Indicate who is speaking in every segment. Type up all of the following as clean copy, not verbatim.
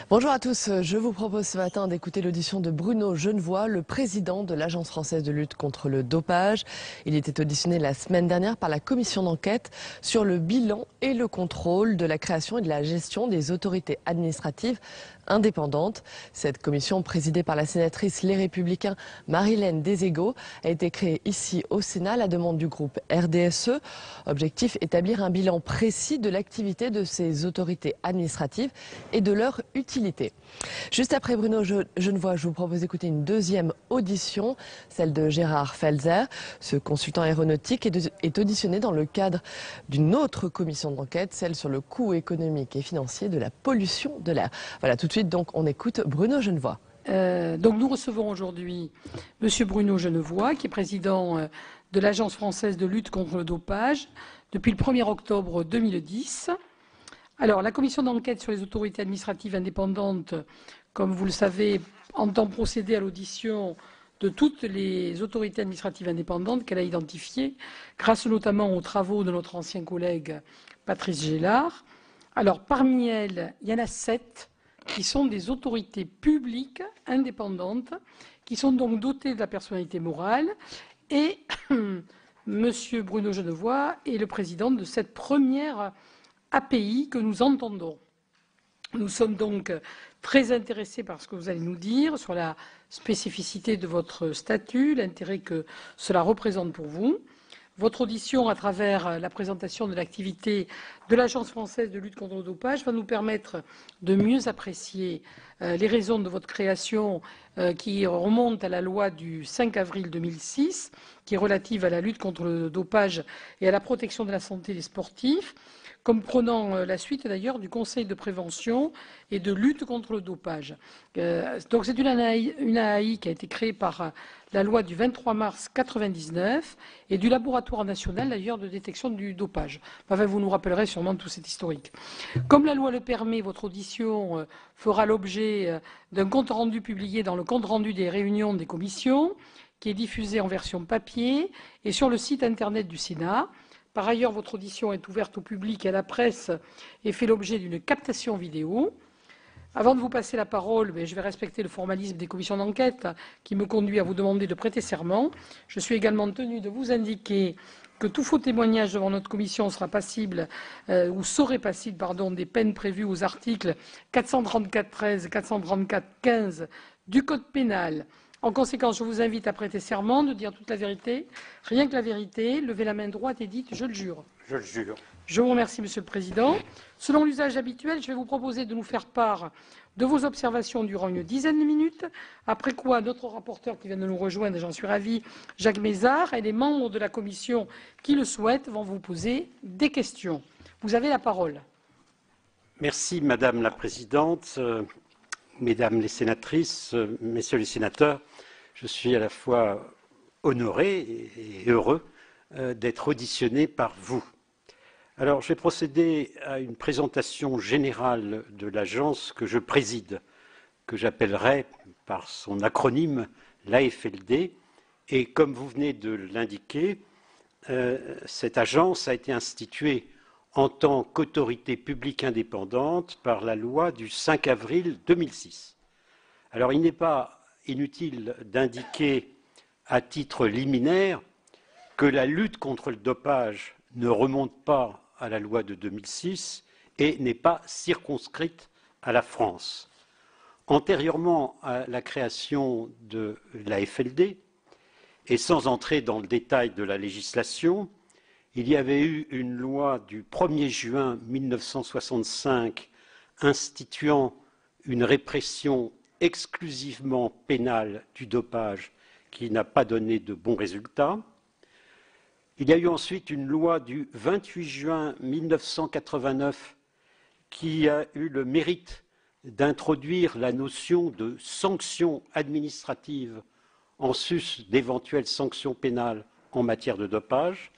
Speaker 1: Bonjour à tous, je vous propose ce matin d'écouter l'audition de Bruno Genevoix, le président de l'Agence française de lutte contre le dopage. Il était auditionné la semaine dernière par la commission d'enquête sur le bilan et le contrôle de la création et de la gestion des autorités administratives indépendantes. Cette commission, présidée par la sénatrice Les Républicains Marie-Hélène Deségo, a été créée ici au Sénat à la demande du groupe RDSE. Objectif, établir un bilan précis de l'activité de ces autorités administratives et de leur utilité. Juste après Bruno Genevoix, je vous propose d'écouter une deuxième audition, celle de Gérard Felzer. Ce consultant aéronautique est auditionné dans le cadre d'une autre commission d'enquête, celle sur le coût économique et financier de la pollution de l'air. Voilà, tout de suite, donc, on écoute Bruno Genevoix.
Speaker 2: Donc nous recevons aujourd'hui Monsieur Bruno Genevoix, qui est président de l'Agence française de lutte contre le dopage depuis le 1er octobre 2010. Alors, la commission d'enquête sur les autorités administratives indépendantes, comme vous le savez, entend procéder à l'audition de toutes les autorités administratives indépendantes qu'elle a identifiées, grâce notamment aux travaux de notre ancien collègue Patrice Gélard. Alors, parmi elles, il y en a 7 qui sont des autorités publiques indépendantes, qui sont donc dotées de la personnalité morale. Et Monsieur Bruno Genevoix est le président de cette première API que nous entendons. Nous sommes donc très intéressés par ce que vous allez nous dire sur la spécificité de votre statut, l'intérêt que cela représente pour vous. Votre audition, à travers la présentation de l'activité de l'Agence française de lutte contre le dopage, va nous permettre de mieux apprécier les raisons de votre création qui remontent à la loi du 5 avril 2006, qui est relative à la lutte contre le dopage et à la protection de la santé des sportifs, comme prenant la suite d'ailleurs du Conseil de prévention et de lutte contre le dopage. Donc c'est une AAI qui a été créée par la loi du 23 mars 1999 et du laboratoire national d'ailleurs de détection du dopage. Enfin, vous nous rappellerez sûrement tout cet historique. Comme la loi le permet, votre audition fera l'objet d'un compte-rendu publié dans le compte-rendu des réunions des commissions, qui est diffusé en version papier et sur le site internet du Sénat. Par ailleurs, votre audition est ouverte au public et à la presse et fait l'objet d'une captation vidéo. Avant de vous passer la parole, je vais respecter le formalisme des commissions d'enquête qui me conduit à vous demander de prêter serment. Je suis également tenu de vous indiquer que tout faux témoignage devant notre commission sera passible ou serait passible des peines prévues aux articles 434-13 et 434-15 du Code pénal. En conséquence, je vous invite à prêter serment, de dire toute la vérité, rien que la vérité. Levez la main droite et dites « Je le jure ».
Speaker 3: Je le jure.
Speaker 2: Je vous remercie, Monsieur le Président. Selon l'usage habituel, je vais vous proposer de nous faire part de vos observations durant une dizaine de minutes, après quoi notre rapporteur qui vient de nous rejoindre, et j'en suis ravi, Jacques Mézard, et les membres de la Commission qui le souhaitent vont vous poser des questions. Vous avez la parole.
Speaker 3: Merci, Madame la Présidente. Mesdames les sénatrices, Messieurs les sénateurs, je suis à la fois honoré et heureux d'être auditionné par vous. Alors, je vais procéder à une présentation générale de l'agence que je préside, que j'appellerai par son acronyme l'AFLD. Et comme vous venez de l'indiquer, cette agence a été instituée en tant qu'autorité publique indépendante par la loi du 5 avril 2006. Alors, il n'est pas inutile d'indiquer à titre liminaire que la lutte contre le dopage ne remonte pas à la loi de 2006 et n'est pas circonscrite à la France. Antérieurement à la création de l'AFLD, et sans entrer dans le détail de la législation, il y avait eu une loi du 1er juin 1965 instituant une répression exclusivement pénale du dopage qui n'a pas donné de bons résultats. Il y a eu ensuite une loi du 28 juin 1989 qui a eu le mérite d'introduire la notion de sanction administrative en sus d'éventuelles sanctions pénales en matière de dopage.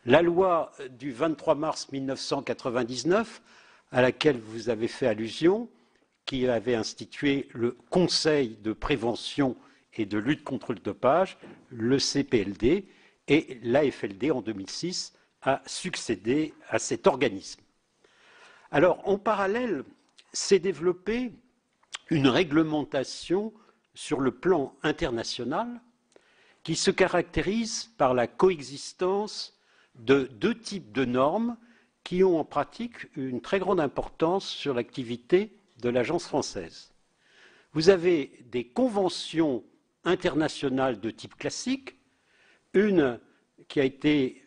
Speaker 3: La loi du 23 mars 1999, à laquelle vous avez fait allusion, qui avait institué le Conseil de prévention et de lutte contre le dopage, le CPLD, et l'AFLD en 2006 a succédé à cet organisme. Alors, en parallèle, s'est développée une réglementation sur le plan international qui se caractérise par la coexistence de deux types de normes qui ont en pratique une très grande importance sur l'activité de l'Agence française. Vous avez des conventions internationales de type classique, une qui a été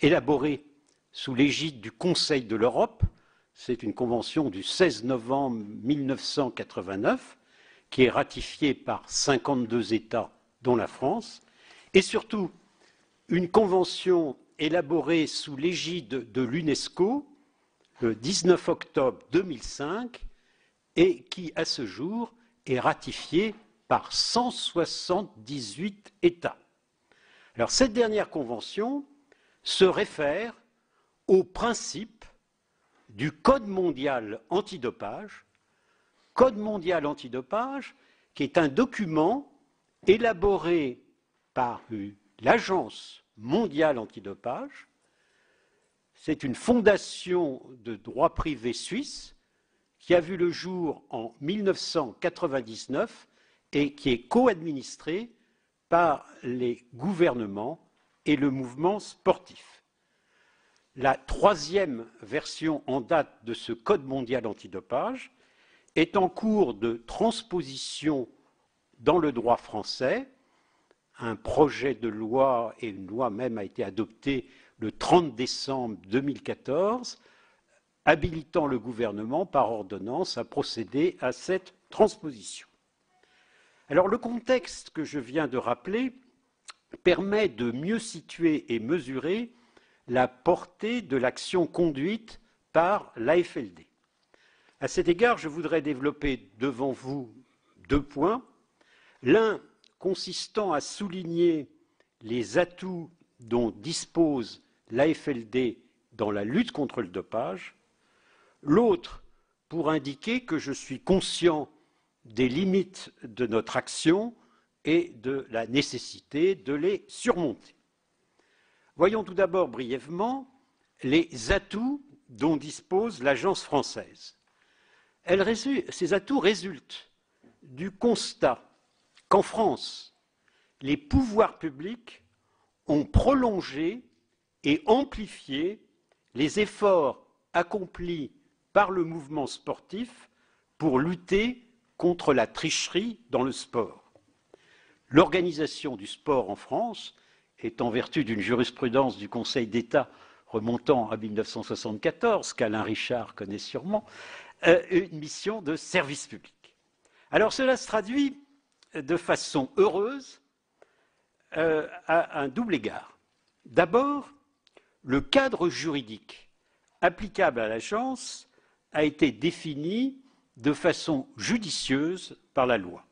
Speaker 3: élaborée sous l'égide du Conseil de l'Europe, c'est une convention du 16 novembre 1989, qui est ratifiée par 52 États, dont la France, et surtout une convention élaborée sous l'égide de l'UNESCO le 19 octobre 2005 et qui, à ce jour, est ratifiée par 178 États. Alors, cette dernière convention se réfère au principe du Code mondial antidopage, qui est un document élaboré par l'Agence mondiale antidopage. C'est une fondation de droit privé suisse qui a vu le jour en 1999 et qui est co-administrée par les gouvernements et le mouvement sportif. La troisième version en date de ce Code mondial antidopage est en cours de transposition dans le droit français. Un projet de loi et une loi même a été adoptée le 30 décembre 2014, habilitant le gouvernement par ordonnance à procéder à cette transposition. Alors, le contexte que je viens de rappeler permet de mieux situer et mesurer la portée de l'action conduite par l'AFLD. À cet égard, je voudrais développer devant vous deux points. L'un consistant à souligner les atouts dont dispose l'AFLD dans la lutte contre le dopage, l'autre pour indiquer que je suis conscient des limites de notre action et de la nécessité de les surmonter. Voyons tout d'abord brièvement les atouts dont dispose l'Agence française. Ces atouts résultent du constat qu'en France, les pouvoirs publics ont prolongé et amplifié les efforts accomplis par le mouvement sportif pour lutter contre la tricherie dans le sport. L'organisation du sport en France est, en vertu d'une jurisprudence du Conseil d'État remontant à 1974, qu'Alain Richard connaît sûrement, une mission de service public. Alors cela se traduit de façon heureuse à un double égard. D'abord, le cadre juridique applicable à l'agence a été défini de façon judicieuse par la loi.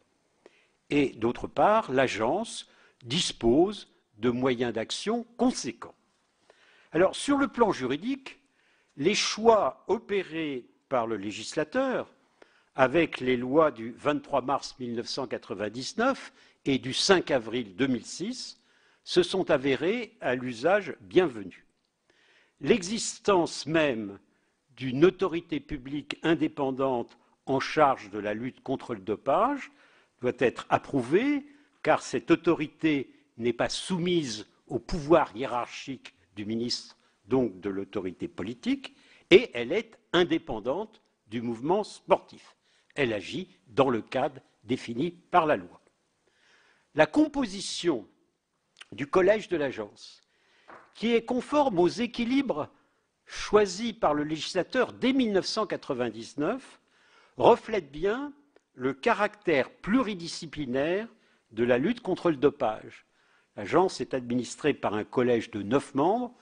Speaker 3: Et d'autre part, l'agence dispose de moyens d'action conséquents. Alors, sur le plan juridique, les choix opérés par le législateur avec les lois du 23 mars 1999 et du 5 avril 2006 se sont avérés à l'usage bienvenu. L'existence même d'une autorité publique indépendante en charge de la lutte contre le dopage doit être approuvée, car cette autorité n'est pas soumise au pouvoir hiérarchique du ministre, donc de l'autorité politique, et elle est indépendante du mouvement sportif. Elle agit dans le cadre défini par la loi. La composition du collège de l'agence, qui est conforme aux équilibres choisis par le législateur dès 1999, reflète bien le caractère pluridisciplinaire de la lutte contre le dopage. L'agence est administrée par un collège de 9 membres.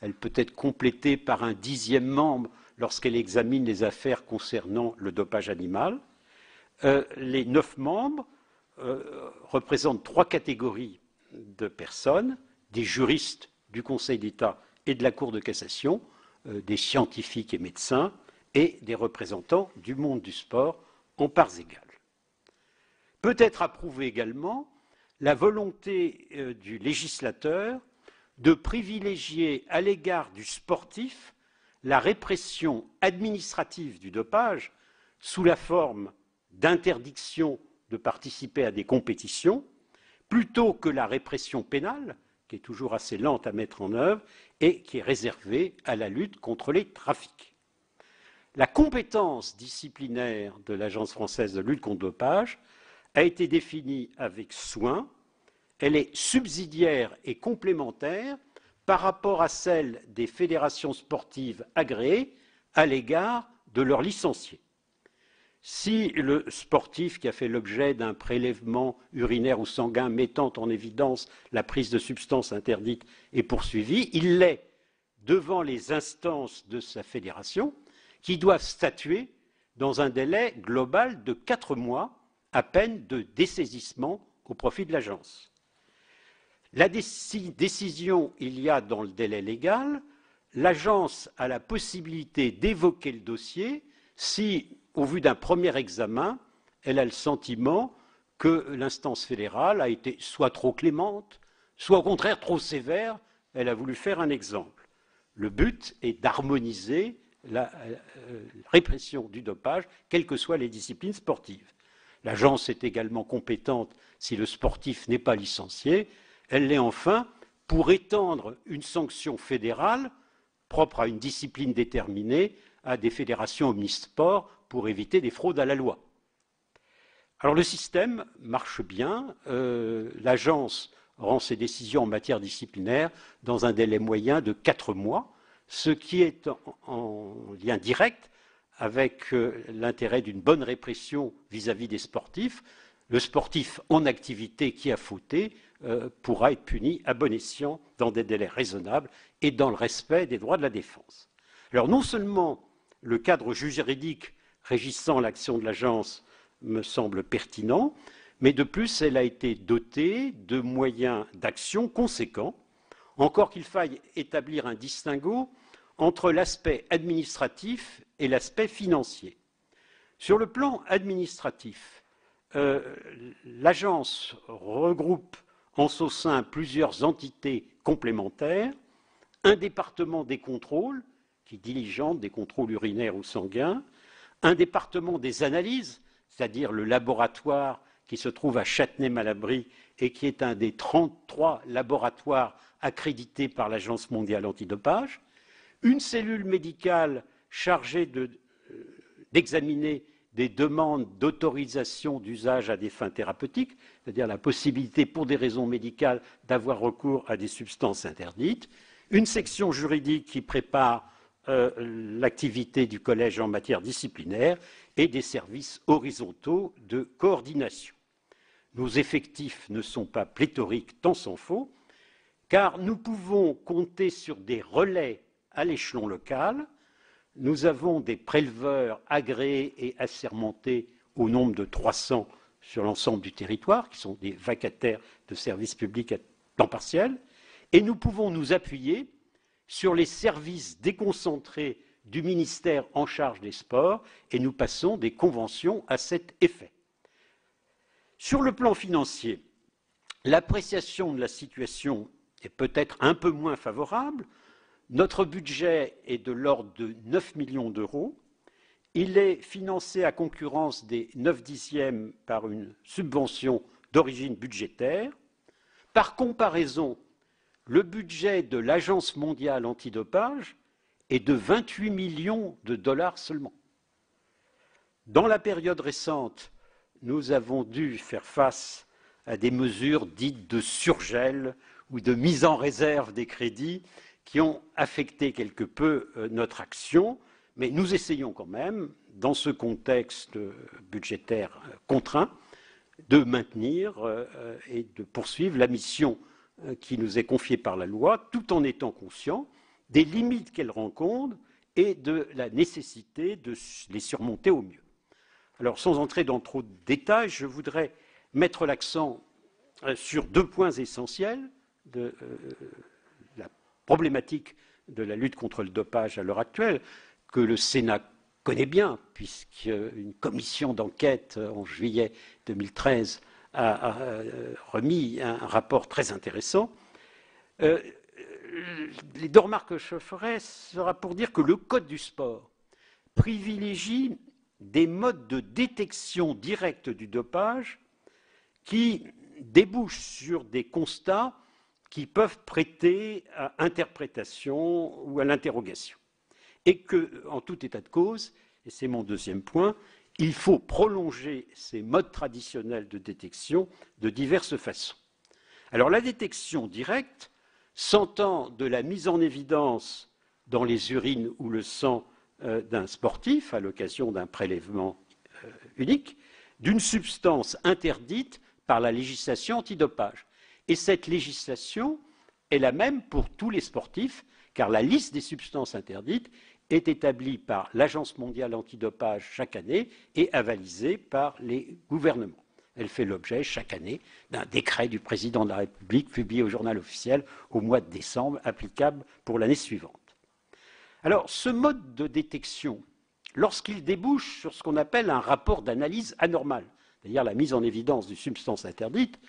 Speaker 3: Elle peut être complétée par un 10e membre lorsqu'elle examine les affaires concernant le dopage animal. Les 9 membres représentent 3 catégories de personnes, des juristes du Conseil d'État et de la Cour de cassation, des scientifiques et médecins, et des représentants du monde du sport en parts égales. Peut être approuvée également la volonté du législateur de privilégier à l'égard du sportif la répression administrative du dopage sous la forme d'interdiction de participer à des compétitions, plutôt que la répression pénale, qui est toujours assez lente à mettre en œuvre et qui est réservée à la lutte contre les trafics. La compétence disciplinaire de l'Agence française de lutte contre le dopage a été définie avec soin. Elle est subsidiaire et complémentaire par rapport à celle des fédérations sportives agréées à l'égard de leurs licenciés. Si le sportif qui a fait l'objet d'un prélèvement urinaire ou sanguin mettant en évidence la prise de substances interdites est poursuivi, il l'est devant les instances de sa fédération qui doivent statuer dans un délai global de 4 mois à peine de dessaisissement au profit de l'agence. La décision il y a dans le délai légal, l'agence a la possibilité d'évoquer le dossier si, au vu d'un premier examen, elle a le sentiment que l'instance fédérale a été soit trop clémente, soit au contraire trop sévère. Elle a voulu faire un exemple. Le but est d'harmoniser la répression du dopage, quelles que soient les disciplines sportives. L'agence est également compétente si le sportif n'est pas licencié. Elle l'est enfin pour étendre une sanction fédérale propre à une discipline déterminée à des fédérations omnisports pour éviter des fraudes à la loi. Alors le système marche bien. L'agence rend ses décisions en matière disciplinaire dans un délai moyen de 4 mois, ce qui est en lien direct avec l'intérêt d'une bonne répression vis-à-vis des sportifs. Le sportif en activité qui a fauté pourra être puni à bon escient dans des délais raisonnables et dans le respect des droits de la défense. Alors non seulement le cadre juridique régissant l'action de l'agence me semble pertinent, mais de plus elle a été dotée de moyens d'action conséquents, encore qu'il faille établir un distinguo entre l'aspect administratif et l'aspect financier. Sur le plan administratif, l'agence regroupe en son sein plusieurs entités complémentaires, un département des contrôles, qui diligente des contrôles urinaires ou sanguins, un département des analyses, c'est-à-dire le laboratoire qui se trouve à Châtenay-Malabry et qui est un des 33 laboratoires accrédités par l'Agence mondiale antidopage, une cellule médicale chargée d'examiner des demandes d'autorisation d'usage à des fins thérapeutiques, c'est-à-dire la possibilité pour des raisons médicales d'avoir recours à des substances interdites, une section juridique qui prépare l'activité du collège en matière disciplinaire et des services horizontaux de coordination. Nos effectifs ne sont pas pléthoriques, tant s'en faut, car nous pouvons compter sur des relais à l'échelon local. Nous avons des préleveurs agréés et assermentés au nombre de 300 sur l'ensemble du territoire, qui sont des vacataires de services publics à temps partiel, et nous pouvons nous appuyer sur les services déconcentrés du ministère en charge des sports, et nous passons des conventions à cet effet. Sur le plan financier, l'appréciation de la situation est peut-être un peu moins favorable. Notre budget est de l'ordre de 9 millions d'euros. Il est financé à concurrence des 9/10 par une subvention d'origine budgétaire. Par comparaison, le budget de l'Agence mondiale antidopage est de 28 millions de dollars seulement. Dans la période récente, nous avons dû faire face à des mesures dites de surgel ou de mise en réserve des crédits qui ont affecté quelque peu notre action, mais nous essayons quand même, dans ce contexte budgétaire contraint, de maintenir et de poursuivre la mission qui nous est confiée par la loi, tout en étant conscients des limites qu'elle rencontre et de la nécessité de les surmonter au mieux. Alors, sans entrer dans trop de détails, je voudrais mettre l'accent sur 2 points essentiels de la problématique de la lutte contre le dopage à l'heure actuelle, que le Sénat connaît bien, puisqu'une commission d'enquête en juillet 2013 a remis un rapport très intéressant. les deux remarques que je ferai sera pour dire que le Code du sport privilégie des modes de détection directe du dopage qui débouchent sur des constats qui peuvent prêter à interprétation ou à l'interrogation. Et que, en tout état de cause, et c'est mon deuxième point, il faut prolonger ces modes traditionnels de détection de diverses façons. Alors la détection directe s'entend de la mise en évidence dans les urines ou le sang d'un sportif à l'occasion d'un prélèvement unique d'une substance interdite par la législation antidopage. Et cette législation est la même pour tous les sportifs, car la liste des substances interdites est établie par l'Agence mondiale antidopage chaque année et avalisée par les gouvernements. Elle fait l'objet chaque année d'un décret du président de la République publié au journal officiel au mois de décembre, applicable pour l'année suivante. Alors, ce mode de détection, lorsqu'il débouche sur ce qu'on appelle un rapport d'analyse anormale, c'est-à-dire la mise en évidence d'une substance interdite,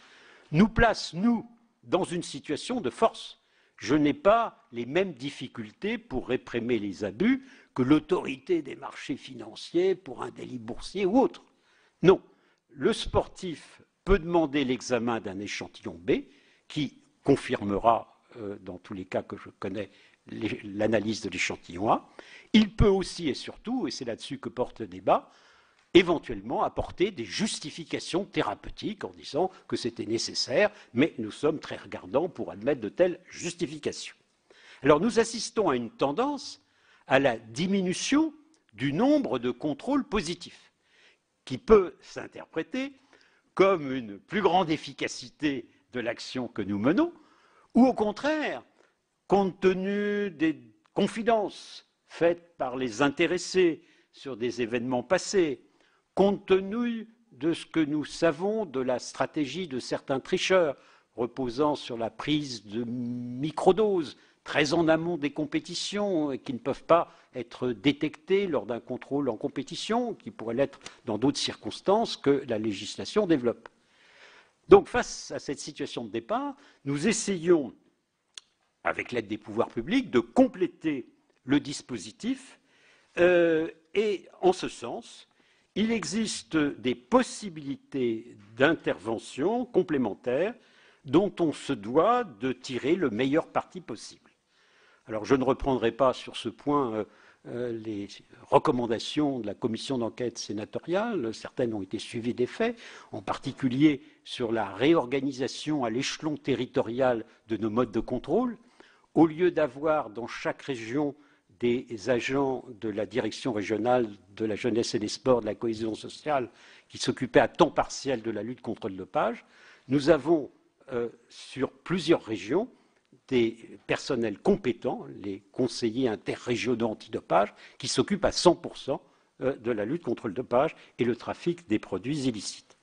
Speaker 3: nous place, nous, dans une situation de force. Je n'ai pas les mêmes difficultés pour réprimer les abus que l'autorité des marchés financiers pour un délit boursier ou autre. Non, le sportif peut demander l'examen d'un échantillon B qui confirmera, dans tous les cas que je connais, l'analyse de l'échantillon A. Il peut aussi et surtout, et c'est là-dessus que porte le débat, éventuellement apporter des justifications thérapeutiques en disant que c'était nécessaire, mais nous sommes très regardants pour admettre de telles justifications. Alors nous assistons à une tendance à la diminution du nombre de contrôles positifs, qui peut s'interpréter comme une plus grande efficacité de l'action que nous menons, ou au contraire, compte tenu des confidences faites par les intéressés sur des événements passés, compte tenu de ce que nous savons de la stratégie de certains tricheurs reposant sur la prise de microdoses très en amont des compétitions et qui ne peuvent pas être détectés lors d'un contrôle en compétition, qui pourrait l'être dans d'autres circonstances que la législation développe. Donc face à cette situation de départ, nous essayons, avec l'aide des pouvoirs publics, de compléter le dispositif et en ce sens, il existe des possibilités d'intervention complémentaires dont on se doit de tirer le meilleur parti possible. Alors je ne reprendrai pas sur ce point les recommandations de la commission d'enquête sénatoriale, certaines ont été suivies des faits, en particulier sur la réorganisation à l'échelon territorial de nos modes de contrôle. Au lieu d'avoir dans chaque région des agents de la direction régionale de la jeunesse et des sports, de la cohésion sociale, qui s'occupaient à temps partiel de la lutte contre le dopage, nous avons sur plusieurs régions des personnels compétents, les conseillers interrégionaux antidopage, qui s'occupent à 100% de la lutte contre le dopage et le trafic des produits illicites.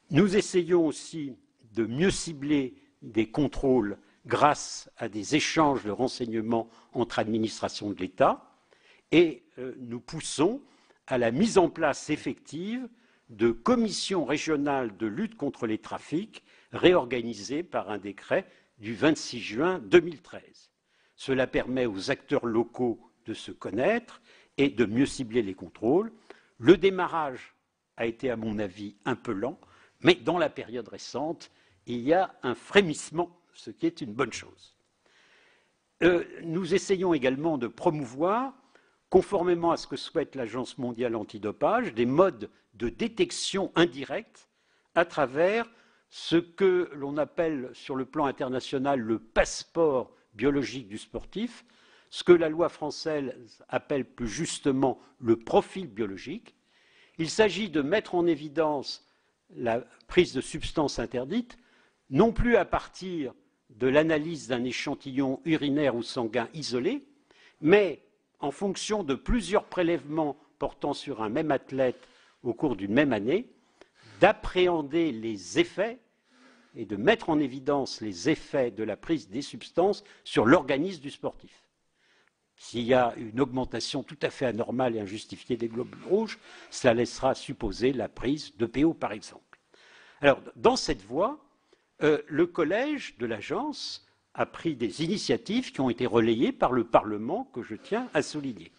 Speaker 3: Nous essayons aussi de mieux cibler des contrôles grâce à des échanges de renseignements entre administrations de l'État et nous poussons à la mise en place effective de commissions régionales de lutte contre les trafics réorganisées par un décret du 26 juin 2013. Cela permet aux acteurs locaux de se connaître et de mieux cibler les contrôles. Le démarrage a été, à mon avis, un peu lent, mais dans la période récente, il y a un frémissement, ce qui est une bonne chose. Nous essayons également de promouvoir, conformément à ce que souhaite l'Agence mondiale antidopage, des modes de détection indirecte à travers ce que l'on appelle sur le plan international le passeport biologique du sportif, ce que la loi française appelle plus justement le profil biologique. Il s'agit de mettre en évidence la prise de substances interdites, non plus à partir de l'analyse d'un échantillon urinaire ou sanguin isolé, mais en fonction de plusieurs prélèvements portant sur un même athlète au cours d'une même année, d'appréhender les effets et de mettre en évidence les effets de la prise des substances sur l'organisme du sportif. S'il y a une augmentation tout à fait anormale et injustifiée des globules rouges, cela laissera supposer la prise d'EPO, par exemple. Alors, dans cette voie, le collège de l'agence a pris des initiatives qui ont été relayées par le Parlement, que je tiens à souligner.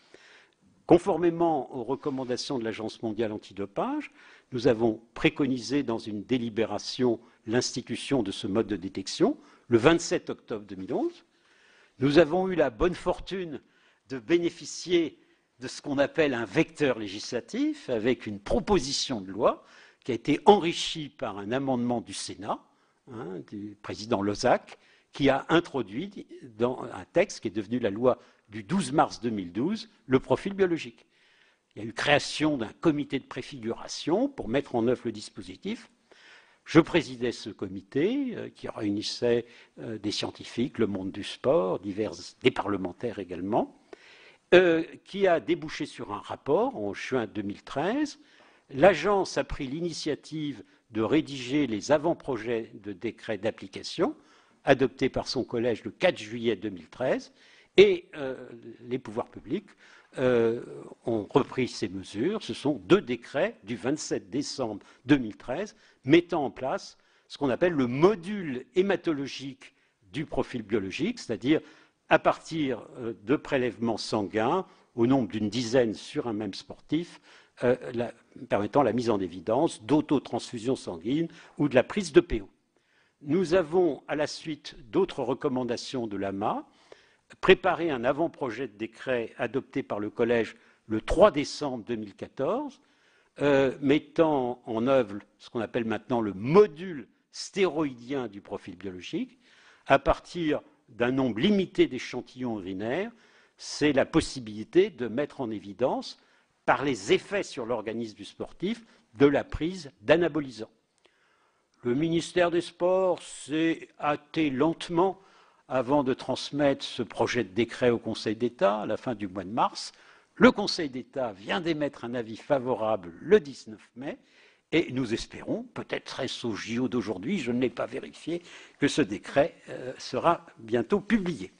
Speaker 3: Conformément aux recommandations de l'Agence mondiale antidopage, nous avons préconisé dans une délibération l'institution de ce mode de détection le 27 octobre 2011. Nous avons eu la bonne fortune de bénéficier de ce qu'on appelle un vecteur législatif avec une proposition de loi qui a été enrichie par un amendement du Sénat, du président Lozach, qui a introduit dans un texte qui est devenu la loi du 12 mars 2012, le profil biologique. Il y a eu création d'un comité de préfiguration pour mettre en œuvre le dispositif. Je présidais ce comité qui réunissait des scientifiques, le monde du sport, des parlementaires également, qui a débouché sur un rapport en juin 2013. L'agence a pris l'initiative de rédiger les avant-projets de décret d'application adoptés par son collège le 4 juillet 2013 et les pouvoirs publics ont repris ces mesures. Ce sont 2 décrets du 27 décembre 2013 mettant en place ce qu'on appelle le module hématologique du profil biologique, c'est-à-dire à partir de prélèvements sanguins au nombre d'une dizaine sur un même sportif, permettant la mise en évidence d'autotransfusion sanguine ou de la prise de PO. Nous avons, à la suite d'autres recommandations de l'AMA, préparé un avant-projet de décret adopté par le Collège le 3 décembre 2014, mettant en œuvre ce qu'on appelle maintenant le module stéroïdien du profil biologique. À partir d'un nombre limité d'échantillons urinaires, c'est la possibilité de mettre en évidence, par les effets sur l'organisme du sportif, de la prise d'anabolisants. Le ministère des Sports s'est hâté lentement avant de transmettre ce projet de décret au Conseil d'État à la fin du mois de mars. Le Conseil d'État vient d'émettre un avis favorable le 19 mai et nous espérons, peut-être serait-ce au JO d'aujourd'hui, je ne l'ai pas vérifié, que ce décret sera bientôt publié.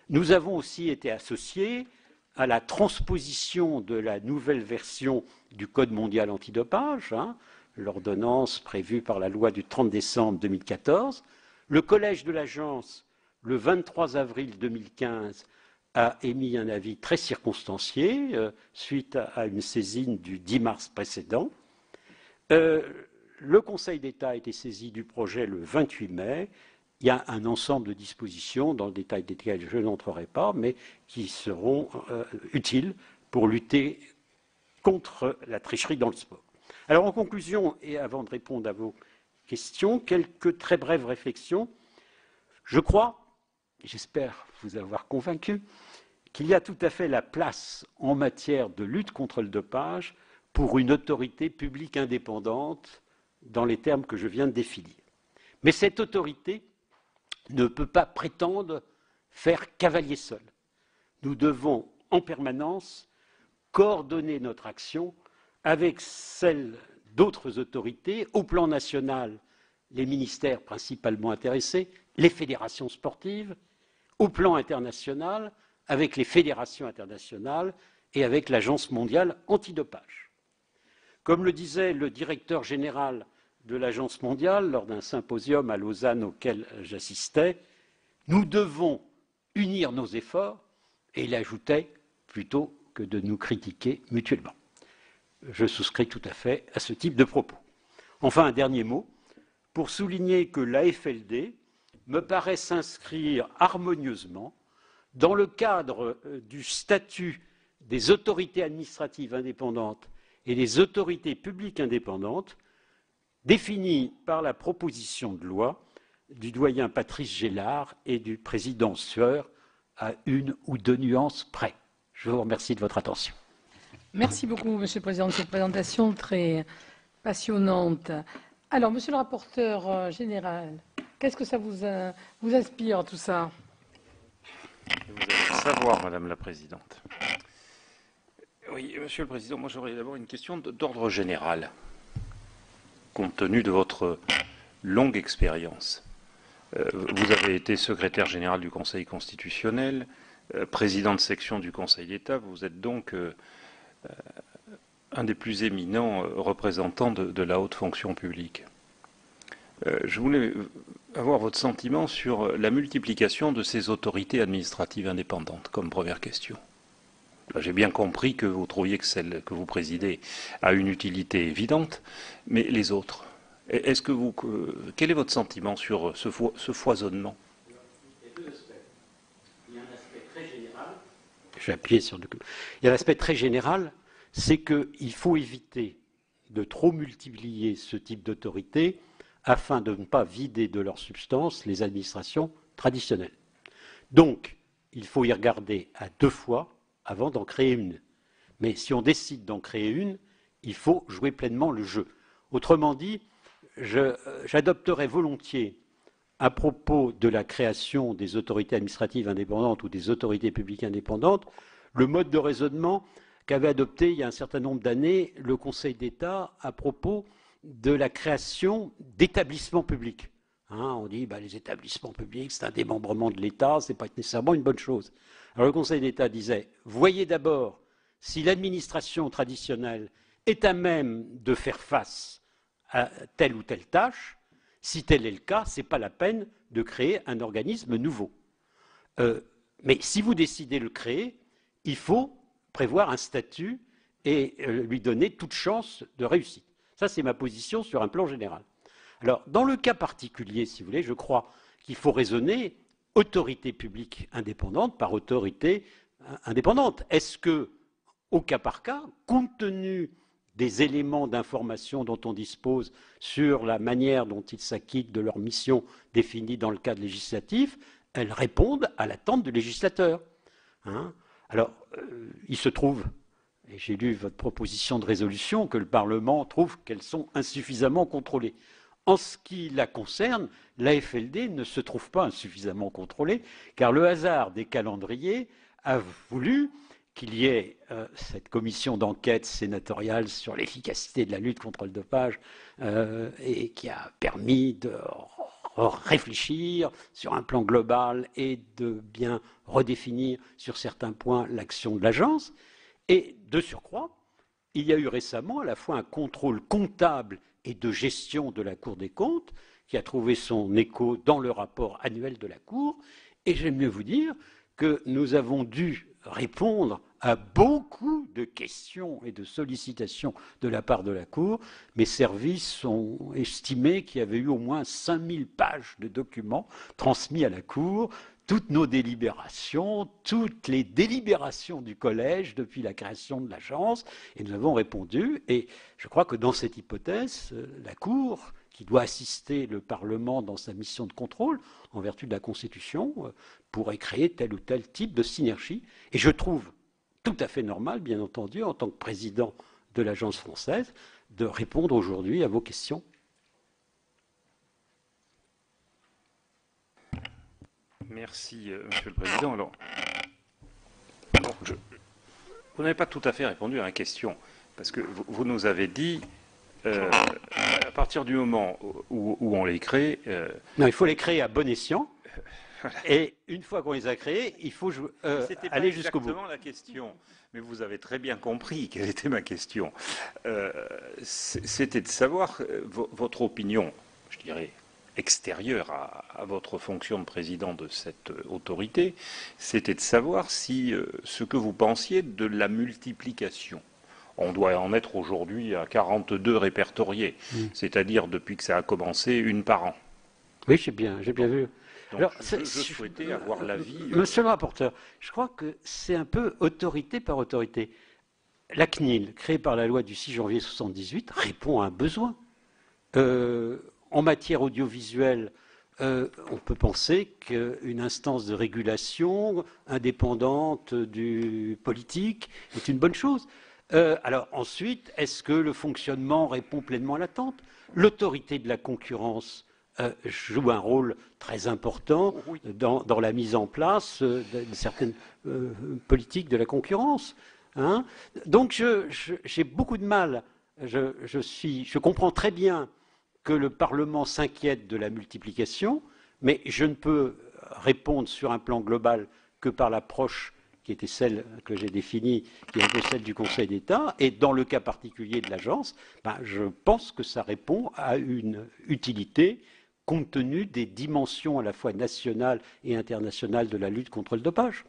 Speaker 3: Nous avons aussi été associés à la transposition de la nouvelle version du Code mondial antidopage, l'ordonnance prévue par la loi du 30 décembre 2014. Le collège de l'agence, le 23 avril 2015, a émis un avis très circonstancié suite à une saisine du 10 mars précédent. Le Conseil d'État a été saisi du projet le 28 mai. Il y a un ensemble de dispositions, dans le détail desquelles je n'entrerai pas, mais qui seront utiles pour lutter contre la tricherie dans le sport. Alors, en conclusion, et avant de répondre à vos questions, quelques très brèves réflexions. Je crois, j'espère vous avoir convaincu, qu'il y a tout à fait la place en matière de lutte contre le dopage pour une autorité publique indépendante dans les termes que je viens de définir. Mais cette autorité ne peut pas prétendre faire cavalier seul. Nous devons en permanence coordonner notre action avec celle d'autres autorités, au plan national, les ministères principalement intéressés, les fédérations sportives, au plan international, avec les fédérations internationales et avec l'Agence mondiale antidopage. Comme le disait le directeur général de l'Agence mondiale lors d'un symposium à Lausanne auquel j'assistais, nous devons unir nos efforts, et il ajoutait, plutôt que de nous critiquer mutuellement. Je souscris tout à fait à ce type de propos. Enfin, un dernier mot, pour souligner que l'AFLD me paraît s'inscrire harmonieusement dans le cadre du statut des autorités administratives indépendantes et des autorités publiques indépendantes défini par la proposition de loi du doyen Patrice Gélard et du président Sueur à 1 ou 2 nuances près. Je vous remercie de votre attention.
Speaker 2: Merci beaucoup, Monsieur le Président, de cette présentation très passionnante. Alors, Monsieur le rapporteur général, qu'est-ce que ça vous inspire, tout ça?
Speaker 4: Vous allez le savoir, Madame la Présidente. Oui, Monsieur le Président, moi j'aurais d'abord une question d'ordre général, compte tenu de votre longue expérience. Vous avez été secrétaire général du Conseil constitutionnel, président de section du Conseil d'État. Vous êtes donc un des plus éminents représentants de la haute fonction publique. Je voulais avoir votre sentiment sur la multiplication de ces autorités administratives indépendantes, comme première question. J'ai bien compris que vous trouviez que celle que vous présidez a une utilité évidente, mais les autres, quel est votre sentiment sur ce foisonnement?
Speaker 3: Il y a un aspect très général. Je vais appuyer sur le. Il y a un aspect très général, c'est qu'il faut éviter de trop multiplier ce type d'autorité afin de ne pas vider de leur substance les administrations traditionnelles. Donc, il faut y regarder à 2 fois avant d'en créer une. Mais si on décide d'en créer une, il faut jouer pleinement le jeu. Autrement dit, j'adopterais volontiers, à propos de la création des autorités administratives indépendantes ou des autorités publiques indépendantes, le mode de raisonnement qu'avait adopté il y a un certain nombre d'années le Conseil d'État à propos de la création d'établissements publics. On dit les établissements publics, c'est un démembrement de l'État, ce n'est pas nécessairement une bonne chose. Alors le Conseil d'État disait, voyez d'abord si l'administration traditionnelle est à même de faire face à telle ou telle tâche. Si tel est le cas, ce n'est pas la peine de créer un organisme nouveau. Mais si vous décidez de le créer, il faut prévoir un statut et lui donner toute chance de réussite. Ça, c'est ma position sur un plan général. Alors, dans le cas particulier, si vous voulez, je crois qu'il faut raisonner autorité publique indépendante par autorité indépendante. Est-ce que, au cas par cas, compte tenu des éléments d'information dont on dispose sur la manière dont ils s'acquittent de leur mission définie dans le cadre législatif, elles répondent à l'attente du législateur. Alors, il se trouve, et j'ai lu votre proposition de résolution, que le Parlement trouve qu'elles sont insuffisamment contrôlées. En ce qui la concerne, l'AFLD ne se trouve pas insuffisamment contrôlée, car le hasard des calendriers a voulu qu'il y ait cette commission d'enquête sénatoriale sur l'efficacité de la lutte contre le dopage et qui a permis de réfléchir sur un plan global et de bien redéfinir sur certains points l'action de l'agence. Et de surcroît, il y a eu récemment à la fois un contrôle comptable et de gestion de la Cour des comptes qui a trouvé son écho dans le rapport annuel de la Cour. Et j'aime mieux vous dire que nous avons dû répondre à beaucoup de questions et de sollicitations de la part de la Cour. Mes services ont estimé qu'il y avait eu au moins 5000 pages de documents transmis à la Cour, toutes nos délibérations, toutes les délibérations du collège depuis la création de l'agence, et nous avons répondu. Et je crois que dans cette hypothèse, la Cour, qui doit assister le Parlement dans sa mission de contrôle, en vertu de la Constitution, pourrait créer tel ou tel type de synergie. Et je trouve tout à fait normal, bien entendu, en tant que président de l'Agence française, de répondre aujourd'hui à vos questions.
Speaker 4: Merci, Monsieur le Président. Alors, vous n'avez pas tout à fait répondu à la question, parce que vous nous avez dit, à partir du moment où on les crée...
Speaker 3: Non, il faut les créer à bon escient. Et une fois qu'on les a créés, il faut aller jusqu'au bout.
Speaker 4: C'était exactement la question, mais vous avez très bien compris quelle était ma question. C'était de savoir votre opinion, je dirais, extérieure à votre fonction de président de cette autorité, c'était de savoir si ce que vous pensiez de la multiplication. On doit en être aujourd'hui à 42 répertoriés, c'est-à-dire depuis que ça a commencé, une par an.
Speaker 3: Oui, j'ai bien vu.
Speaker 4: Donc, alors, je souhaitais avoir l'avis...
Speaker 3: Monsieur le rapporteur, je crois que c'est un peu autorité par autorité. La CNIL, créée par la loi du 6 janvier 1978, répond à un besoin. En matière audiovisuelle, on peut penser qu'une instance de régulation indépendante du politique est une bonne chose. Alors ensuite, est-ce que le fonctionnement répond pleinement à l'attente? L'autorité de la concurrence joue un rôle très important dans la mise en place de certaines politiques de la concurrence. Donc j'ai beaucoup de mal. Je comprends très bien que le Parlement s'inquiète de la multiplication, mais je ne peux répondre sur un plan global que par l'approche qui était celle que j'ai définie, qui est un peu celle du Conseil d'État. Et dans le cas particulier de l'agence, je pense que ça répond à une utilité compte tenu des dimensions à la fois nationales et internationales de la lutte contre le dopage.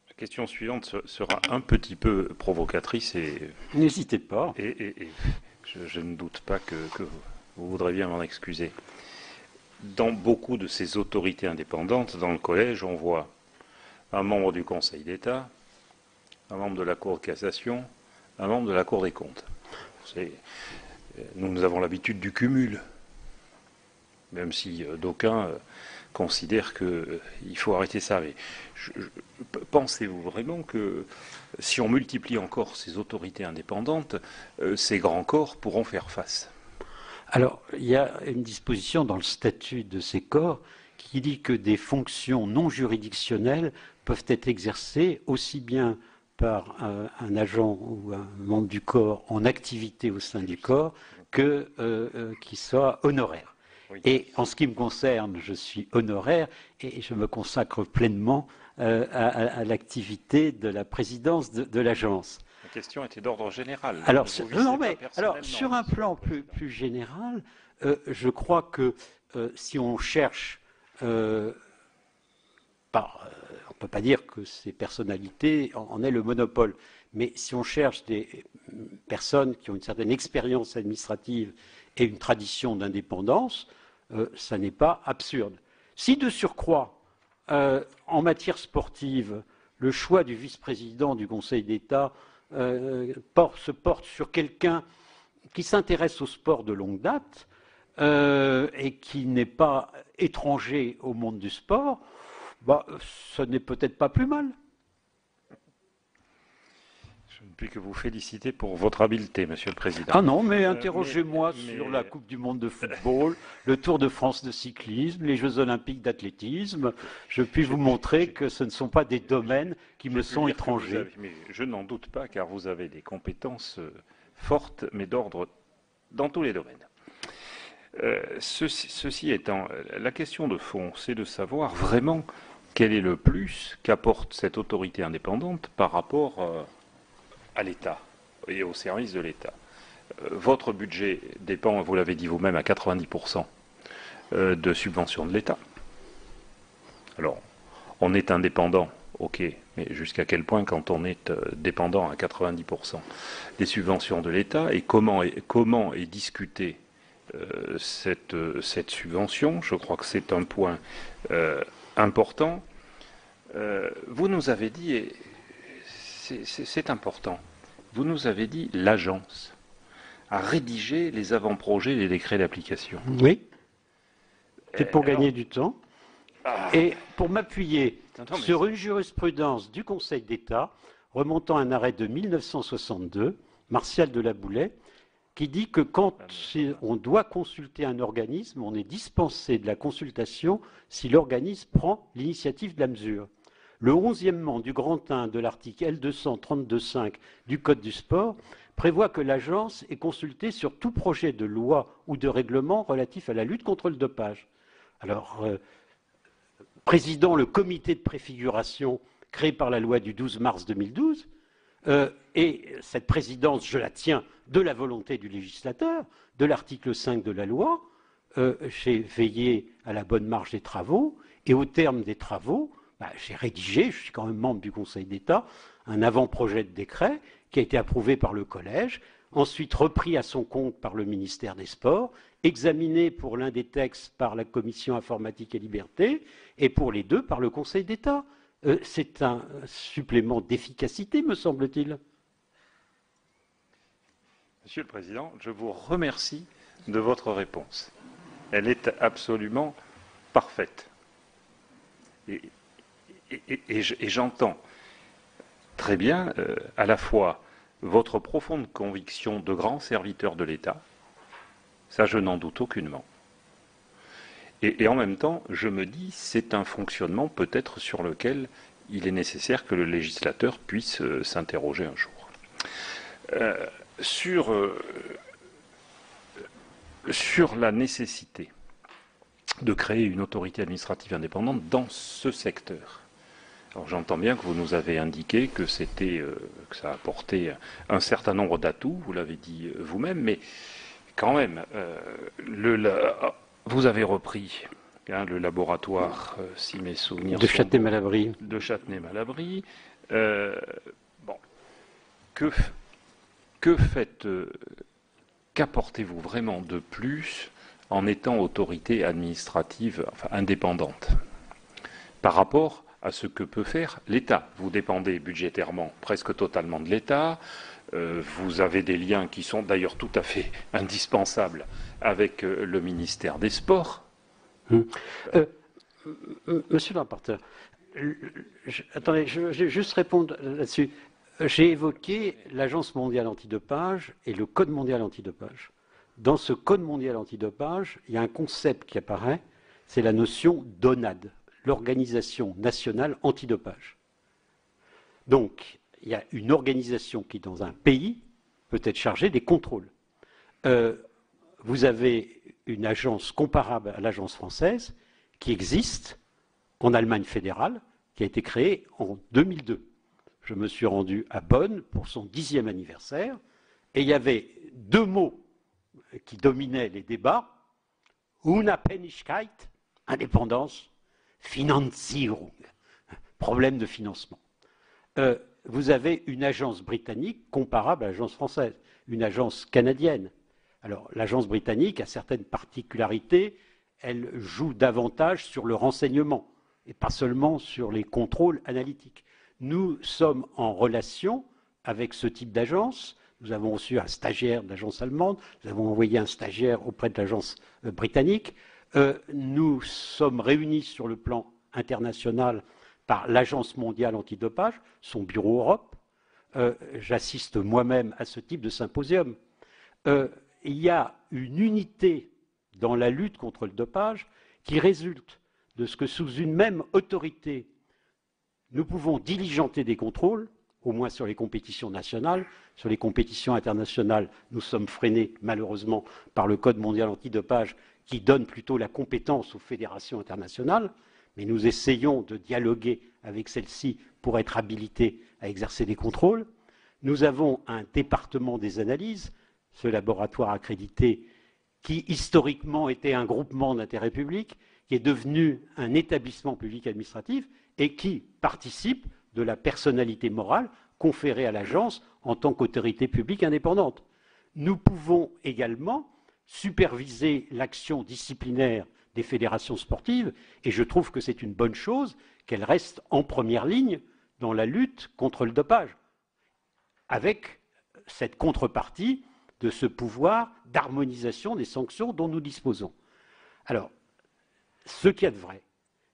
Speaker 4: La question suivante sera un petit peu provocatrice et...
Speaker 3: N'hésitez pas.
Speaker 4: Et je ne doute pas que vous voudrez bien m'en excuser. Dans beaucoup de ces autorités indépendantes, dans le collège, on voit un membre du Conseil d'État, un membre de la Cour de cassation, un membre de la Cour des comptes. Nous avons l'habitude du cumul, même si d'aucuns considèrent qu'il faut arrêter ça. Mais pensez-vous vraiment que si on multiplie encore ces autorités indépendantes, ces grands corps pourront faire face ?
Speaker 3: Alors, il y a une disposition dans le statut de ces corps qui dit que des fonctions non juridictionnelles peuvent être exercées aussi bien par un agent ou un membre du corps en activité au sein du corps que qui soit honoraire. Oui. Et en ce qui me concerne, je suis honoraire et je me consacre pleinement à l'activité de la présidence de l'agence.
Speaker 4: La question était d'ordre général.
Speaker 3: Alors, sur un plan plus général, je crois que si on cherche, on ne peut pas dire que ces personnalités en aient le monopole, mais si on cherche des personnes qui ont une certaine expérience administrative et une tradition d'indépendance, ça n'est pas absurde. Si de surcroît, en matière sportive, le choix du vice-président du Conseil d'État se porte sur quelqu'un qui s'intéresse au sport de longue date et qui n'est pas étranger au monde du sport, ce n'est peut-être pas plus mal.
Speaker 4: Je ne puis que vous féliciter pour votre habileté, Monsieur le Président.
Speaker 3: Ah non, mais interrogez-moi sur la Coupe du Monde de football, le Tour de France de cyclisme, les Jeux Olympiques d'athlétisme. Je puis vous montrer que ce ne sont pas des domaines qui me sont étrangers.
Speaker 4: Mais je n'en doute pas, car vous avez des compétences fortes, mais d'ordre dans tous les domaines. Ceci étant, la question de fond, c'est de savoir vraiment quel est le plus qu'apporte cette autorité indépendante par rapport à l'État et au service de l'État. Votre budget dépend, vous l'avez dit vous-même, à 90% de subventions de l'État. Alors, on est indépendant, ok, mais jusqu'à quel point quand on est dépendant à 90% des subventions de l'État et comment est discutée cette subvention? Je crois que c'est un point important. Vous nous avez dit, et c'est important, vous nous avez dit l'agence a rédigé les avant-projets des décrets d'application.
Speaker 3: Oui, c'est pour gagner du temps. Et pour m'appuyer sur une jurisprudence du Conseil d'État remontant à un arrêt de 1962, Martial de la Boulay, qui dit que quand on doit consulter un organisme, on est dispensé de la consultation si l'organisme prend l'initiative de la mesure. Le 11e du grand 1 de l'article L232.5 du Code du sport prévoit que l'agence est consultée sur tout projet de loi ou de règlement relatif à la lutte contre le dopage. Alors, président le comité de préfiguration créé par la loi du 12 mars 2012, et cette présidence, je la tiens de la volonté du législateur, de l'article 5 de la loi, j'ai veillé à la bonne marche des travaux, et au terme des travaux, j'ai rédigé, je suis quand même membre du Conseil d'État, un avant-projet de décret qui a été approuvé par le Collège, ensuite repris à son compte par le ministère des Sports, examiné pour l'un des textes par la Commission informatique et liberté, et pour les deux par le Conseil d'État. C'est un supplément d'efficacité, me semble-t-il.
Speaker 4: Monsieur le Président, je vous remercie de votre réponse. Elle est absolument parfaite. Et j'entends très bien à la fois votre profonde conviction de grand serviteur de l'État, ça je n'en doute aucunement, et en même temps je me dis c'est un fonctionnement peut-être sur lequel il est nécessaire que le législateur puisse s'interroger un jour. Sur la nécessité de créer une autorité administrative indépendante dans ce secteur. Alors j'entends bien que vous nous avez indiqué que que ça apportait un certain nombre d'atouts, vous l'avez dit vous-même, mais quand même, vous avez repris le laboratoire, si mes souvenirs
Speaker 3: de Châtenay-Malabry.
Speaker 4: De Châtenay-Malabry. Bon, qu'apportez-vous vraiment de plus en étant autorité administrative, enfin indépendante, par rapport à ce que peut faire l'État? Vous dépendez budgétairement presque totalement de l'État. Vous avez des liens qui sont d'ailleurs tout à fait indispensables avec le ministère des Sports.
Speaker 3: Monsieur le rapporteur, attendez, je vais juste répondre là-dessus. J'ai évoqué l'Agence mondiale antidopage et le Code mondial antidopage. Dans ce Code mondial antidopage, il y a un concept qui apparaît, c'est la notion d'ONAD, l'Organisation nationale antidopage. Donc, il y a une organisation qui, dans un pays, peut être chargée des contrôles. Vous avez une agence comparable à l'agence française qui existe en Allemagne fédérale, qui a été créée en 2002. Je me suis rendu à Bonn pour son 10e anniversaire, et il y avait deux mots qui dominaient les débats: Unabhängigkeit, indépendance, Finanzierung, problème de financement. Vous avez une agence britannique comparable à l'agence française, une agence canadienne. Alors, l'agence britannique a certaines particularités, elle joue davantage sur le renseignement, et pas seulement sur les contrôles analytiques. Nous sommes en relation avec ce type d'agence. Nous avons reçu un stagiaire de l'agence allemande, nous avons envoyé un stagiaire auprès de l'agence britannique. Nous sommes réunis sur le plan international par l'Agence mondiale antidopage, son bureau Europe. J'assiste moi-même à ce type de symposium. Il y a une unité dans la lutte contre le dopage qui résulte de ce que sous une même autorité, nous pouvons diligenter des contrôles, au moins sur les compétitions nationales. Sur les compétitions internationales, nous sommes freinés malheureusement par le Code mondial antidopage qui donne plutôt la compétence aux fédérations internationales, mais nous essayons de dialoguer avec celles-ci pour être habilités à exercer des contrôles. Nous avons un département des analyses, ce laboratoire accrédité qui historiquement était un groupement d'intérêt public, qui est devenu un établissement public administratif et qui participe de la personnalité morale conférée à l'agence en tant qu'autorité publique indépendante. Nous pouvons également superviser l'action disciplinaire des fédérations sportives et je trouve que c'est une bonne chose qu'elles restent en première ligne dans la lutte contre le dopage, avec cette contrepartie de ce pouvoir d'harmonisation des sanctions dont nous disposons. Alors, ce qu'il y a de vrai,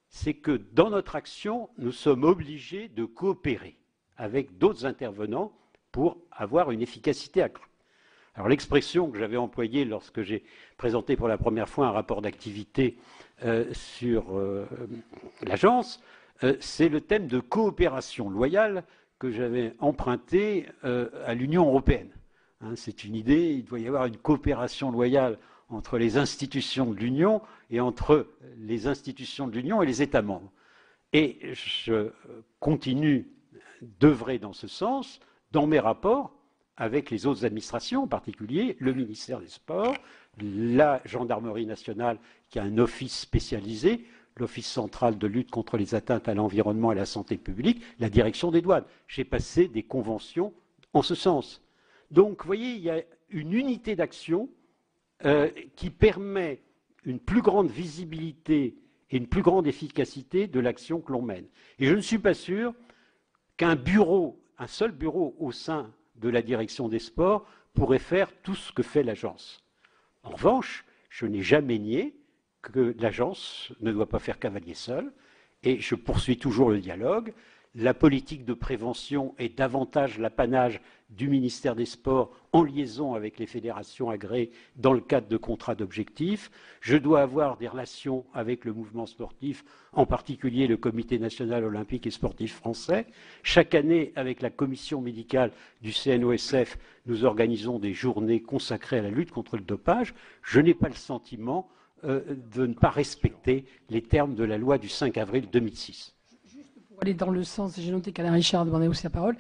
Speaker 3: c'est que dans notre action, nous sommes obligés de coopérer avec d'autres intervenants pour avoir une efficacité accrue. Alors l'expression que j'avais employée lorsque j'ai présenté pour la première fois un rapport d'activité sur l'agence, c'est le thème de coopération loyale que j'avais emprunté à l'Union européenne. Hein, c'est une idée, il doit y avoir une coopération loyale entre les institutions de l'Union et entre les institutions de l'Union et les États membres. Et je continue d'œuvrer dans ce sens dans mes rapports avec les autres administrations, en particulier le ministère des Sports, la Gendarmerie nationale qui a un office spécialisé, l'Office central de lutte contre les atteintes à l'environnement et à la santé publique, la direction des douanes. J'ai passé des conventions en ce sens. Donc, vous voyez, il y a une unité d'action qui permet une plus grande visibilité et une plus grande efficacité de l'action que l'on mène. Et je ne suis pas sûr qu'un bureau, un seul bureau au sein de la direction des sports pourrait faire tout ce que fait l'agence. En revanche, je n'ai jamais nié que l'agence ne doit pas faire cavalier seul et je poursuis toujours le dialogue. La politique de prévention est davantage l'apanage du ministère des Sports en liaison avec les fédérations agréées dans le cadre de contrats d'objectifs. Je dois avoir des relations avec le mouvement sportif, en particulier le Comité national olympique et sportif français. Chaque année, avec la commission médicale du CNOSF, nous organisons des journées consacrées à la lutte contre le dopage. Je n'ai pas le sentiment de ne pas respecter les termes de la loi du 5 avril 2006.
Speaker 2: Pour aller dans le sens, j'ai noté qu'Alain Richard demandait aussi la parole,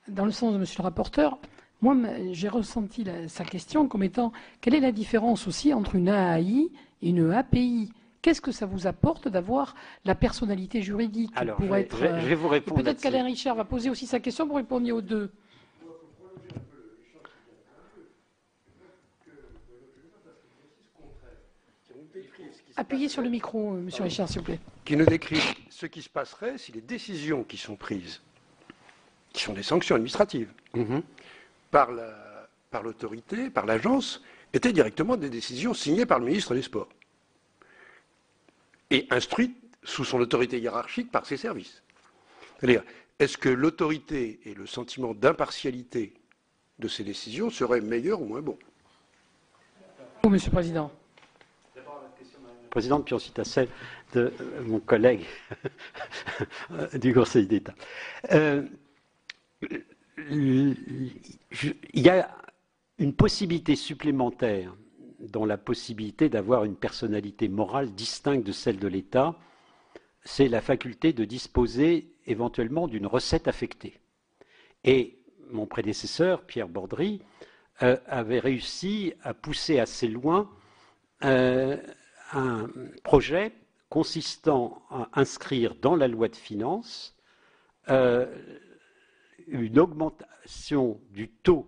Speaker 2: dans le sens de monsieur le rapporteur, Moi, j'ai ressenti sa question comme étant quelle est la différence aussi entre une AAI et une API? Qu'est-ce que ça vous apporte d'avoir la personnalité juridique?
Speaker 3: Alors,
Speaker 2: pour
Speaker 3: je vais vous répondre.
Speaker 2: Peut-être qu'Alain Richard va poser aussi sa question pour répondre aux deux. Appuyez sur le micro, Monsieur Richard, s'il vous plaît.
Speaker 5: Qui nous décrit ce qui se passerait si les décisions qui sont prises, qui sont des sanctions administratives, par l'autorité, par l'agence, étaient directement des décisions signées par le ministre des Sports et instruites sous son autorité hiérarchique par ses services. C'est-à-dire, est-ce que l'autorité et le sentiment d'impartialité de ces décisions seraient meilleurs ou moins bons?
Speaker 2: Monsieur le Président.
Speaker 3: Présidente, puis ensuite à celle de mon collègue du Conseil d'État. Il y a une possibilité supplémentaire dans la possibilité d'avoir une personnalité morale distincte de celle de l'État, c'est la faculté de disposer éventuellement d'une recette affectée. Et mon prédécesseur, Pierre Bordry, avait réussi à pousser assez loin un projet consistant à inscrire dans la loi de finances une augmentation du taux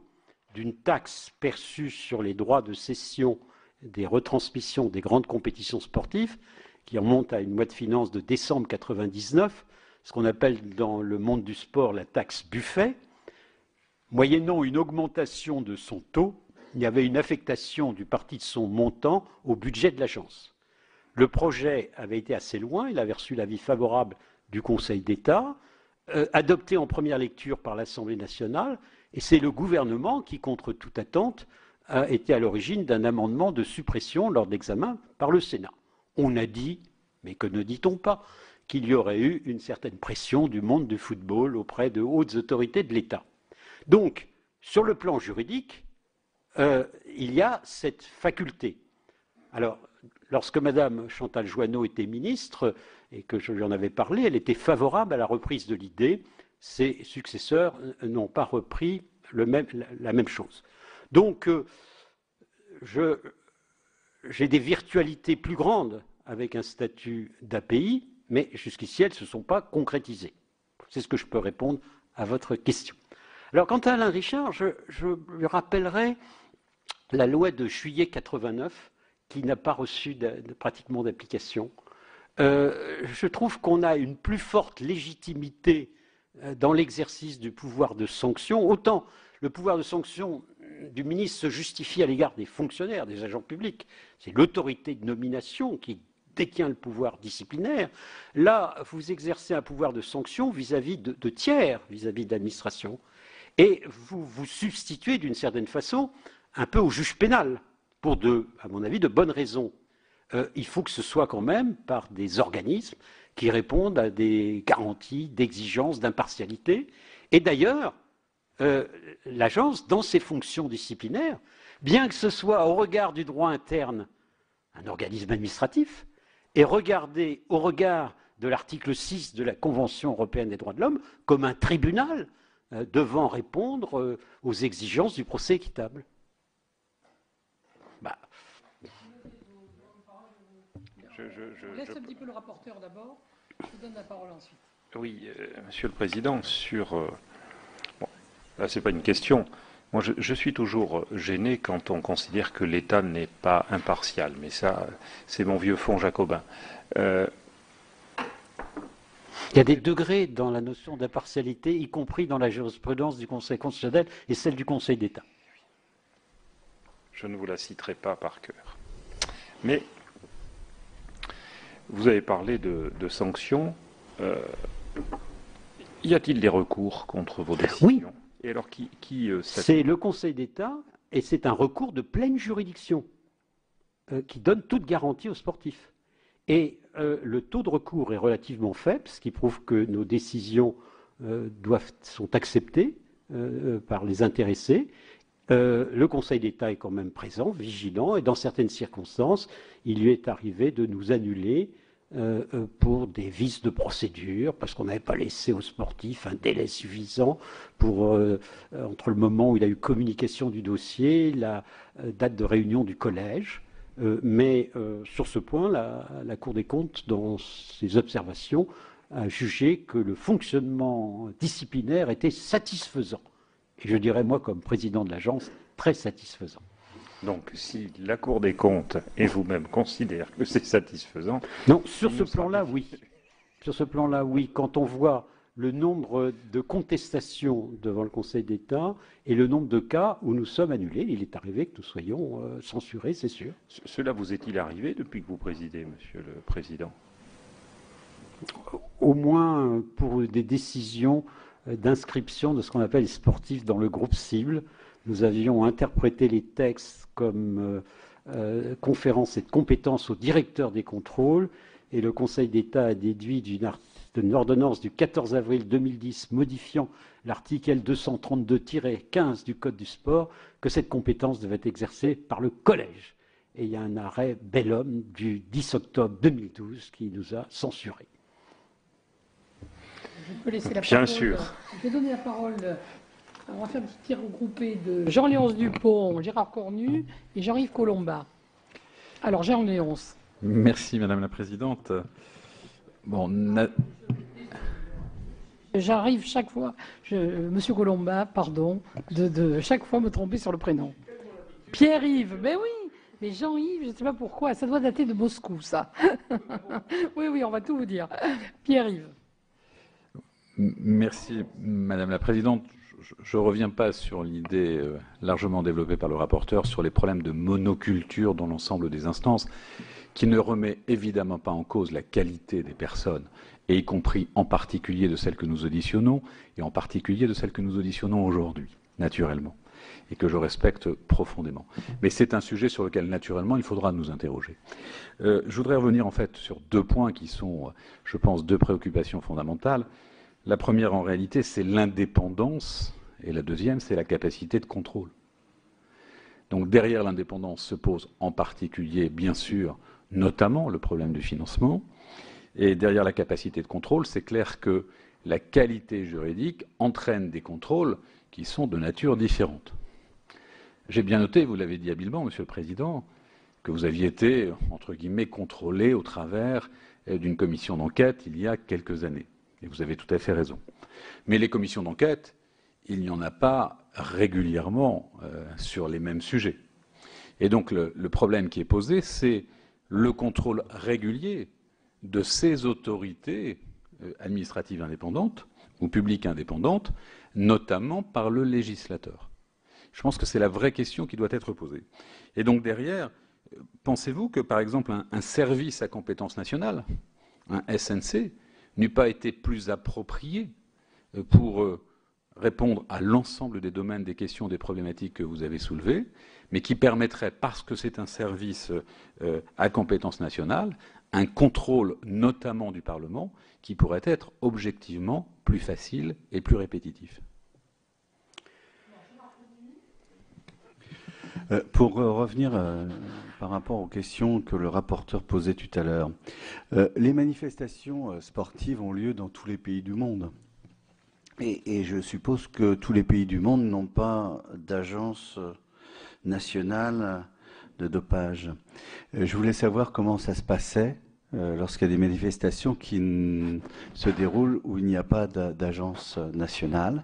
Speaker 3: d'une taxe perçue sur les droits de cession des retransmissions des grandes compétitions sportives, qui remonte à une loi de finances de décembre 1999, ce qu'on appelle dans le monde du sport la taxe Buffet. Moyennant une augmentation de son taux, il y avait une affectation du parti de son montant au budget de l'agence. Le projet avait été assez loin, il avait reçu l'avis favorable du Conseil d'État, adopté en première lecture par l'Assemblée nationale, et c'est le gouvernement qui, contre toute attente, a été à l'origine d'un amendement de suppression lors de l'examen par le Sénat. On a dit, mais que ne dit-on pas, qu'il y aurait eu une certaine pression du monde du football auprès de hautes autorités de l'État. Donc, sur le plan juridique, il y a cette faculté. Alors, lorsque Mme Chantal Joanneau était ministre, et que je lui en avais parlé, elle était favorable à la reprise de l'idée. Ses successeurs n'ont pas repris la même chose. Donc, j'ai des virtualités plus grandes avec un statut d'API, mais jusqu'ici, elles ne se sont pas concrétisées. C'est ce que je peux répondre à votre question. Alors, quant à Alain Richard, je lui rappellerai la loi de juillet 89, qui n'a pas reçu pratiquement d'application. Je trouve qu'on a une plus forte légitimité dans l'exercice du pouvoir de sanction. Autant le pouvoir de sanction du ministre se justifie à l'égard des fonctionnaires, des agents publics. C'est l'autorité de nomination qui détient le pouvoir disciplinaire. Là, vous exercez un pouvoir de sanction vis-à-vis de tiers, vis-à-vis de l'administration. Et vous vous substituez d'une certaine façon un peu au juge pénal, pour à mon avis, de bonnes raisons. Il faut que ce soit quand même par des organismes qui répondent à des garanties d'exigence, d'impartialité. Et d'ailleurs, l'agence, dans ses fonctions disciplinaires, bien que ce soit au regard du droit interne un organisme administratif, est regardé au regard de l'article 6 de la Convention européenne des droits de l'homme comme un tribunal devant répondre aux exigences du procès équitable.
Speaker 2: Je laisse un petit peu le rapporteur d'abord, je vous donne la parole ensuite.
Speaker 4: Oui, Monsieur le Président, bon, là, ce n'est pas une question. Moi, je suis toujours gêné quand on considère que l'État n'est pas impartial. Mais ça, c'est mon vieux fond jacobin.
Speaker 3: Il y a des degrés dans la notion d'impartialité, y compris dans la jurisprudence du Conseil constitutionnel et celle du Conseil d'État.
Speaker 4: Je ne vous la citerai pas par cœur. Mais vous avez parlé de sanctions. Y a-t-il des recours contre vos décisions?
Speaker 3: Oui.
Speaker 4: Et alors,
Speaker 3: c'est le Conseil d'État, et c'est un recours de pleine juridiction qui donne toute garantie aux sportifs. Et le taux de recours est relativement faible, ce qui prouve que nos décisions sont acceptées par les intéressés. Le Conseil d'État est quand même présent, vigilant, et dans certaines circonstances, il lui est arrivé de nous annuler pour des vices de procédure, parce qu'on n'avait pas laissé aux sportifs un délai suffisant pour, entre le moment où il a eu communication du dossier, la date de réunion du collège. Mais sur ce point, la Cour des comptes, dans ses observations, a jugé que le fonctionnement disciplinaire était satisfaisant. Et je dirais, moi, comme président de l'agence, très satisfaisant.
Speaker 4: Donc, si la Cour des comptes et vous-même considèrent que c'est satisfaisant...
Speaker 3: Non, sur ce plan-là, oui. Sur ce plan-là, oui. Quand on voit le nombre de contestations devant le Conseil d'État et le nombre de cas où nous sommes annulés, il est arrivé que nous soyons censurés, c'est sûr.
Speaker 4: Cela vous est-il arrivé depuis que vous présidez, Monsieur le Président?
Speaker 3: Au moins pour des décisions d'inscription de ce qu'on appelle les sportifs dans le groupe cible. Nous avions interprété les textes comme conférence et de compétence au directeur des contrôles, et le Conseil d'État a déduit d'une ordonnance du 14 avril 2010 modifiant l'article L232-15 du Code du sport que cette compétence devait être exercée par le collège. Et il y a un arrêt Bellhomme du 10 octobre 2012 qui nous a censurés.
Speaker 2: Je peux laisser la
Speaker 4: Bien
Speaker 2: parole.
Speaker 4: sûr.
Speaker 2: Je vais donner la parole. On va faire un petit tir regroupé de Jean-Léonce Dupont, Gérard Cornu et Jean-Yves Colomba. Alors, Jean-Léonce.
Speaker 6: Merci, Madame la Présidente. Bon,
Speaker 2: J'arrive chaque fois, Monsieur Colomba, pardon, de chaque fois me tromper sur le prénom. Pierre-Yves, mais oui, mais Jean-Yves, je ne sais pas pourquoi, ça doit dater de Moscou, ça. Oui, on va tout vous dire. Pierre-Yves.
Speaker 6: Merci, Madame la Présidente. Je ne reviens pas sur l'idée largement développée par le rapporteur sur les problèmes de monoculture dans l'ensemble des instances, qui ne remet évidemment pas en cause la qualité des personnes, et y compris en particulier de celles que nous auditionnons, et en particulier de celles que nous auditionnons aujourd'hui, naturellement, et que je respecte profondément. Mais c'est un sujet sur lequel, naturellement, il faudra nous interroger. Je voudrais revenir en fait sur deux points qui sont, je pense, deux préoccupations fondamentales. La première, en réalité, c'est l'indépendance, et la deuxième, c'est la capacité de contrôle. Donc derrière l'indépendance se pose en particulier, bien sûr, notamment le problème du financement, et derrière la capacité de contrôle, c'est clair que la qualité juridique entraîne des contrôles qui sont de nature différente. J'ai bien noté, vous l'avez dit habilement, Monsieur le Président, que vous aviez été, entre guillemets, contrôlé au travers d'une commission d'enquête il y a quelques années. Et vous avez tout à fait raison. Mais les commissions d'enquête, il n'y en a pas régulièrement sur les mêmes sujets. Et donc le problème qui est posé, c'est le contrôle régulier de ces autorités administratives indépendantes ou publiques indépendantes, notamment par le législateur. Je pense que c'est la vraie question qui doit être posée. Et donc derrière, pensez-vous que, par exemple, un service à compétence nationale, un SNC, n'eût pas été plus approprié pour répondre à l'ensemble des domaines, des questions, des problématiques que vous avez soulevées, mais qui permettrait, parce que c'est un service à compétence nationale, un contrôle notamment du Parlement qui pourrait être objectivement plus facile et plus répétitif.
Speaker 7: Pour revenir par rapport aux questions que le rapporteur posait tout à l'heure, les manifestations sportives ont lieu dans tous les pays du monde. Et je suppose que tous les pays du monde n'ont pas d'agence nationale de dopage. Je voulais savoir comment ça se passait lorsqu'il y a des manifestations qui se déroulent où il n'y a pas d'agence nationale.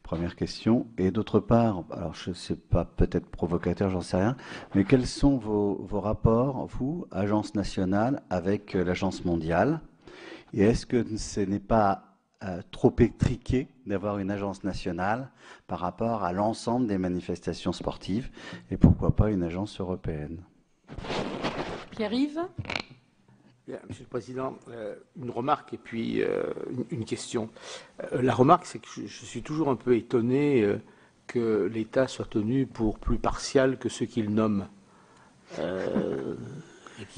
Speaker 7: Première question. Et d'autre part, alors je ne sais pas, peut-être provocateur, j'en sais rien, mais quels sont vos rapports, vous, agence nationale, avec l'agence mondiale? Et est-ce que ce n'est pas trop étriqué d'avoir une agence nationale par rapport à l'ensemble des manifestations sportives? Et pourquoi pas une agence européenne?
Speaker 2: Pierre-Yves.
Speaker 5: Monsieur le Président, une remarque et puis une question. La remarque, c'est que je suis toujours un peu étonné que l'État soit tenu pour plus partial que ceux qu'il nomme.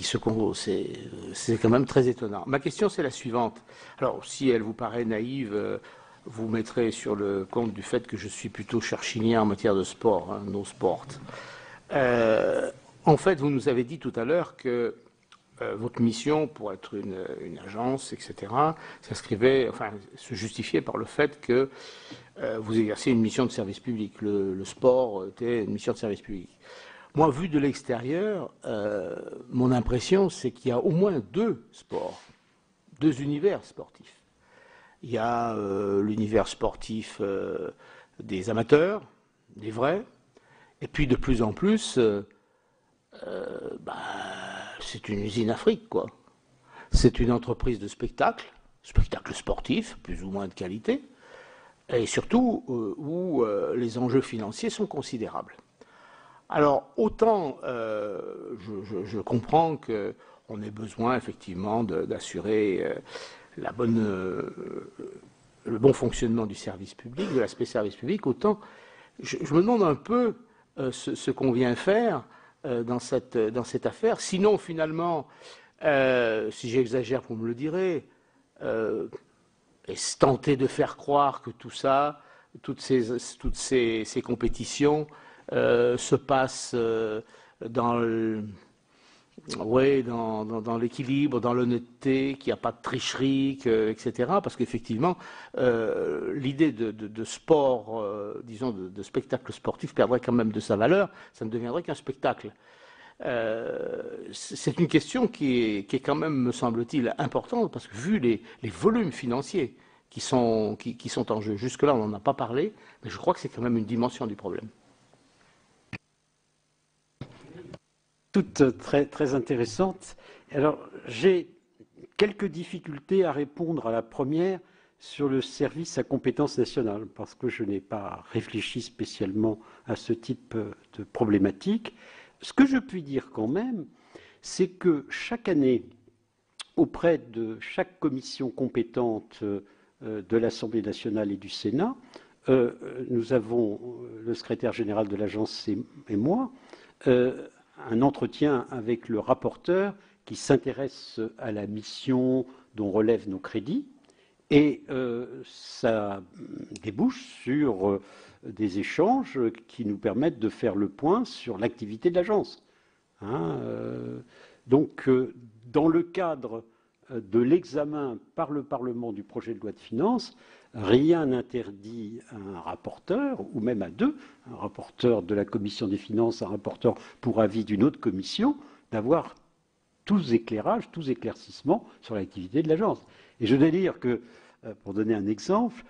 Speaker 5: C'est quand même très étonnant. Ma question, c'est la suivante. Alors, si elle vous paraît naïve, vous mettrez sur le compte du fait que je suis plutôt churchillien en matière de sport, no sport. En fait, vous nous avez dit tout à l'heure que
Speaker 8: votre mission, pour être une agence, etc., se justifiait par le fait que vous exercez une mission de service public. Le sport était une mission de service public. Moi, vu de l'extérieur, mon impression, c'est qu'il y a au moins deux sports, deux univers sportifs. Il y a l'univers sportif des amateurs, des vrais, et puis de plus en plus, c'est une usine Afrique, quoi. C'est une entreprise de spectacle sportif, plus ou moins de qualité, et surtout où les enjeux financiers sont considérables. Alors, autant je comprends qu'on ait besoin effectivement d'assurer le bon fonctionnement du service public, de l'aspect service public, autant je me demande un peu ce qu'on vient faire dans cette affaire. Sinon, finalement, si j'exagère, vous me le direz, est-ce tenter de faire croire que tout ça, toutes ces compétitions se passent dans l'équilibre, dans l'honnêteté, qu'il n'y a pas de tricherie, etc. Parce qu'effectivement, l'idée de sport, disons de spectacle sportif, perdrait quand même de sa valeur. Ça ne deviendrait qu'un spectacle. C'est une question qui est quand même, me semble-t-il, importante, parce que vu les volumes financiers qui sont en jeu, jusque-là, on n'en a pas parlé, mais je crois que c'est quand même une dimension du problème.
Speaker 3: Toutes très, très intéressantes. Alors, j'ai quelques difficultés à répondre à la première sur le service à compétence nationale, parce que je n'ai pas réfléchi spécialement à ce type de problématique. Ce que je puis dire quand même, c'est que chaque année, auprès de chaque commission compétente de l'Assemblée nationale et du Sénat, nous avons, le secrétaire général de l'agence et moi, un entretien avec le rapporteur qui s'intéresse à la mission dont relèvent nos crédits, et ça débouche sur des échanges qui nous permettent de faire le point sur l'activité de l'agence. Donc, dans le cadre de l'examen par le Parlement du projet de loi de finances, rien n'interdit à un rapporteur, ou même à deux, un rapporteur de la commission des finances, un rapporteur pour avis d'une autre commission, d'avoir tous éclairages, tous éclaircissements sur l'activité de l'agence. Et je dois dire que, pour donner un exemple,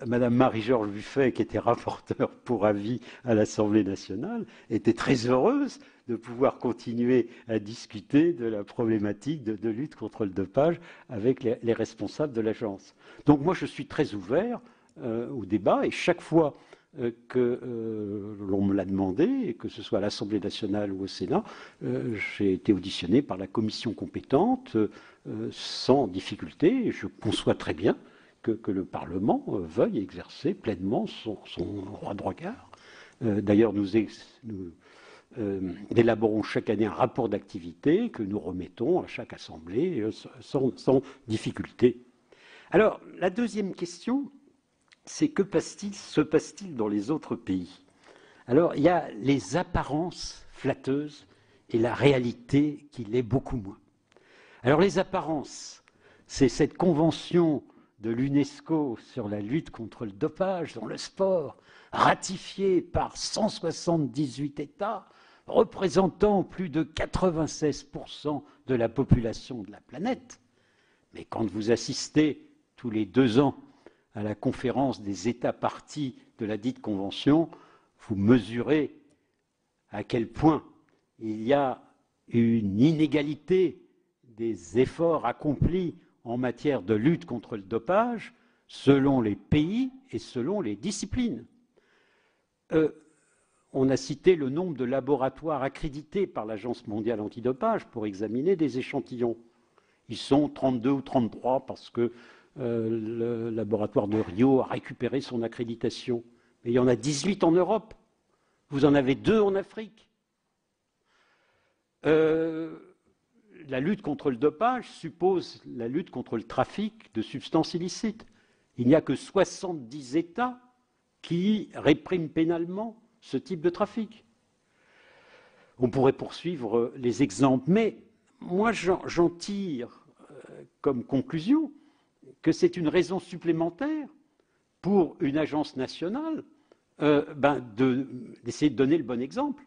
Speaker 3: Madame Marie-Georges Buffet, qui était rapporteure pour avis à l'Assemblée nationale, était très heureuse de pouvoir continuer à discuter de la problématique de lutte contre le dopage avec les responsables de l'agence. Donc moi, je suis très ouvert au débat, et chaque fois que l'on me l'a demandé, et que ce soit à l'Assemblée nationale ou au Sénat, j'ai été auditionné par la commission compétente sans difficulté, et je conçois très bien que le Parlement veuille exercer pleinement son droit de regard. D'ailleurs, nous élaborons chaque année un rapport d'activité que nous remettons à chaque assemblée sans difficulté. Alors, la deuxième question, c'est que se passe-t-il dans les autres pays? Alors, il y a les apparences flatteuses et la réalité qui l'est beaucoup moins. Alors, les apparences, c'est cette convention de l'UNESCO sur la lutte contre le dopage dans le sport, ratifiée par 178 États, représentant plus de 96% de la population de la planète. Mais quand vous assistez tous les 2 ans à la conférence des États parties de la dite convention, vous mesurez à quel point il y a une inégalité des efforts accomplis en matière de lutte contre le dopage selon les pays et selon les disciplines. On a cité le nombre de laboratoires accrédités par l'Agence mondiale antidopage pour examiner des échantillons. Ils sont 32 ou 33 parce que le laboratoire de Rio a récupéré son accréditation. Mais il y en a 18 en Europe. Vous en avez 2 en Afrique. La lutte contre le dopage suppose la lutte contre le trafic de substances illicites. Il n'y a que 70 États qui répriment pénalement ce type de trafic. On pourrait poursuivre les exemples, mais moi, j'en tire comme conclusion que c'est une raison supplémentaire pour une agence nationale d'essayer de donner le bon exemple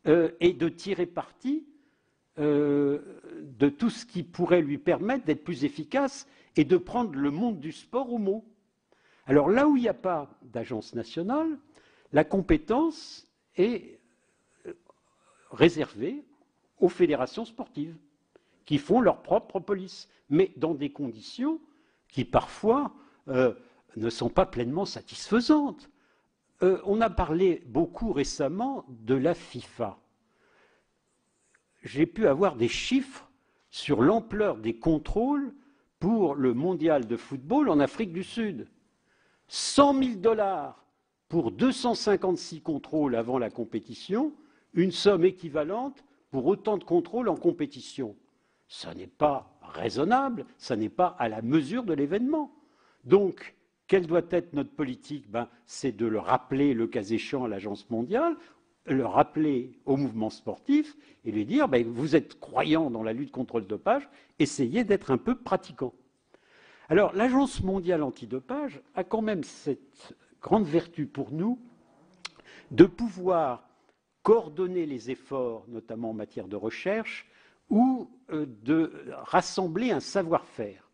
Speaker 3: et de tirer parti de tout ce qui pourrait lui permettre d'être plus efficace et de prendre le monde du sport au mot. Alors là où il n'y a pas d'agence nationale, la compétence est réservée aux fédérations sportives qui font leur propre police, mais dans des conditions qui parfois ne sont pas pleinement satisfaisantes. On a parlé beaucoup récemment de la FIFA. J'ai pu avoir des chiffres sur l'ampleur des contrôles pour le mondial de football en Afrique du Sud. 100 000 $ pour 256 contrôles avant la compétition, une somme équivalente pour autant de contrôles en compétition. Ça n'est pas raisonnable, ça n'est pas à la mesure de l'événement. Donc, quelle doit être notre politique? C'est de le rappeler, le cas échéant, à l'Agence mondiale, le rappeler au mouvement sportif et lui dire vous êtes croyant dans la lutte contre le dopage, essayez d'être un peu pratiquant. Alors, l'Agence mondiale antidopage a quand même cette grande vertu pour nous de pouvoir coordonner les efforts, notamment en matière de recherche, ou de rassembler un savoir-faire.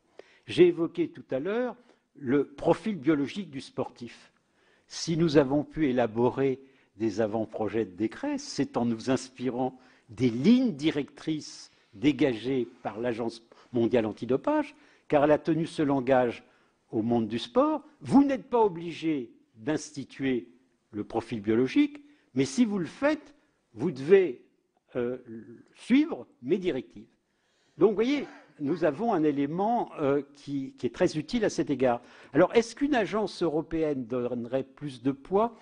Speaker 3: J'ai évoqué tout à l'heure le profil biologique du sportif. Si nous avons pu élaborer des avant-projets de décret, c'est en nous inspirant des lignes directrices dégagées par l'Agence mondiale antidopage, car elle a tenu ce langage au monde du sport. Vous n'êtes pas obligé d'instituer le profil biologique, mais si vous le faites, vous devez suivre mes directives. Donc, vous voyez, nous avons un élément qui est très utile à cet égard. Alors, est-ce qu'une agence européenne donnerait plus de poids?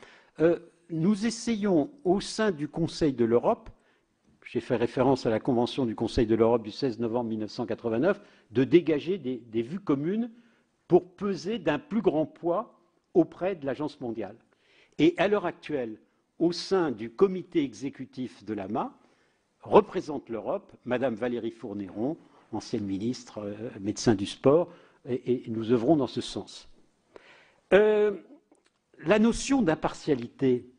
Speaker 3: Nous essayons, au sein du Conseil de l'Europe, j'ai fait référence à la Convention du Conseil de l'Europe du 16 novembre 1989, de dégager des vues communes pour peser d'un plus grand poids auprès de l'Agence mondiale. Et à l'heure actuelle, au sein du comité exécutif de l'AMA, représente l'Europe Madame Valérie Fournéron, ancienne ministre, médecin du sport, et nous œuvrons dans ce sens. La notion d'impartialité,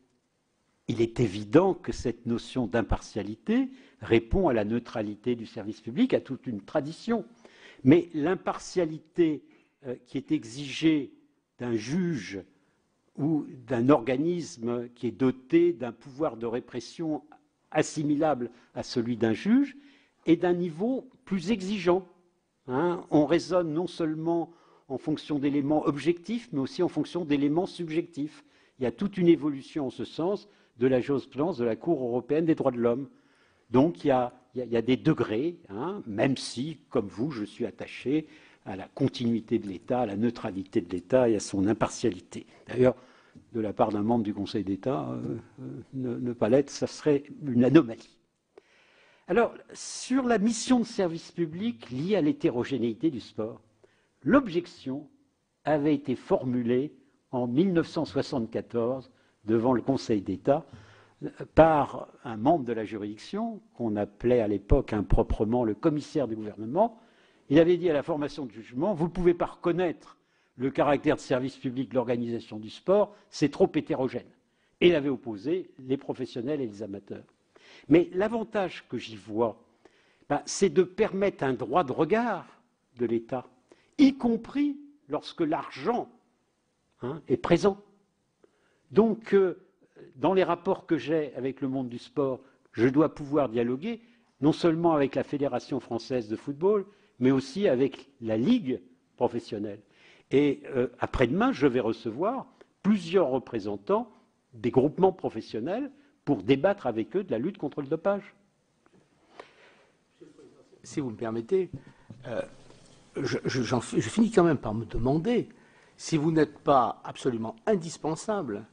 Speaker 3: il est évident que cette notion d'impartialité répond à la neutralité du service public, à toute une tradition. Mais l'impartialité qui est exigée d'un juge ou d'un organisme qui est doté d'un pouvoir de répression assimilable à celui d'un juge est d'un niveau plus exigeant. On raisonne non seulement en fonction d'éléments objectifs, mais aussi en fonction d'éléments subjectifs. Il y a toute une évolution en ce sens de la jurisprudence de la Cour européenne des droits de l'homme. Donc il y a des degrés, même si, comme vous, je suis attaché à la continuité de l'État, à la neutralité de l'État et à son impartialité. D'ailleurs, de la part d'un membre du Conseil d'État, ne pas l'être, ça serait une anomalie. Alors, sur la mission de service public liée à l'hétérogénéité du sport, l'objection avait été formulée en 1974 devant le Conseil d'État par un membre de la juridiction, qu'on appelait à l'époque improprement le commissaire du gouvernement. Il avait dit à la formation de jugement, vous ne pouvez pas reconnaître le caractère de service public de l'organisation du sport, c'est trop hétérogène. Et il avait opposé les professionnels et les amateurs. Mais l'avantage que j'y vois, c'est de permettre un droit de regard de l'État, y compris lorsque l'argent est présent. Donc, dans les rapports que j'ai avec le monde du sport, je dois pouvoir dialoguer non seulement avec la Fédération française de football, mais aussi avec la Ligue professionnelle. Et après-demain, je vais recevoir plusieurs représentants des groupements professionnels pour débattre avec eux de la lutte contre le dopage.
Speaker 8: Si vous me permettez, je finis quand même par me demander si vous n'êtes pas absolument indispensable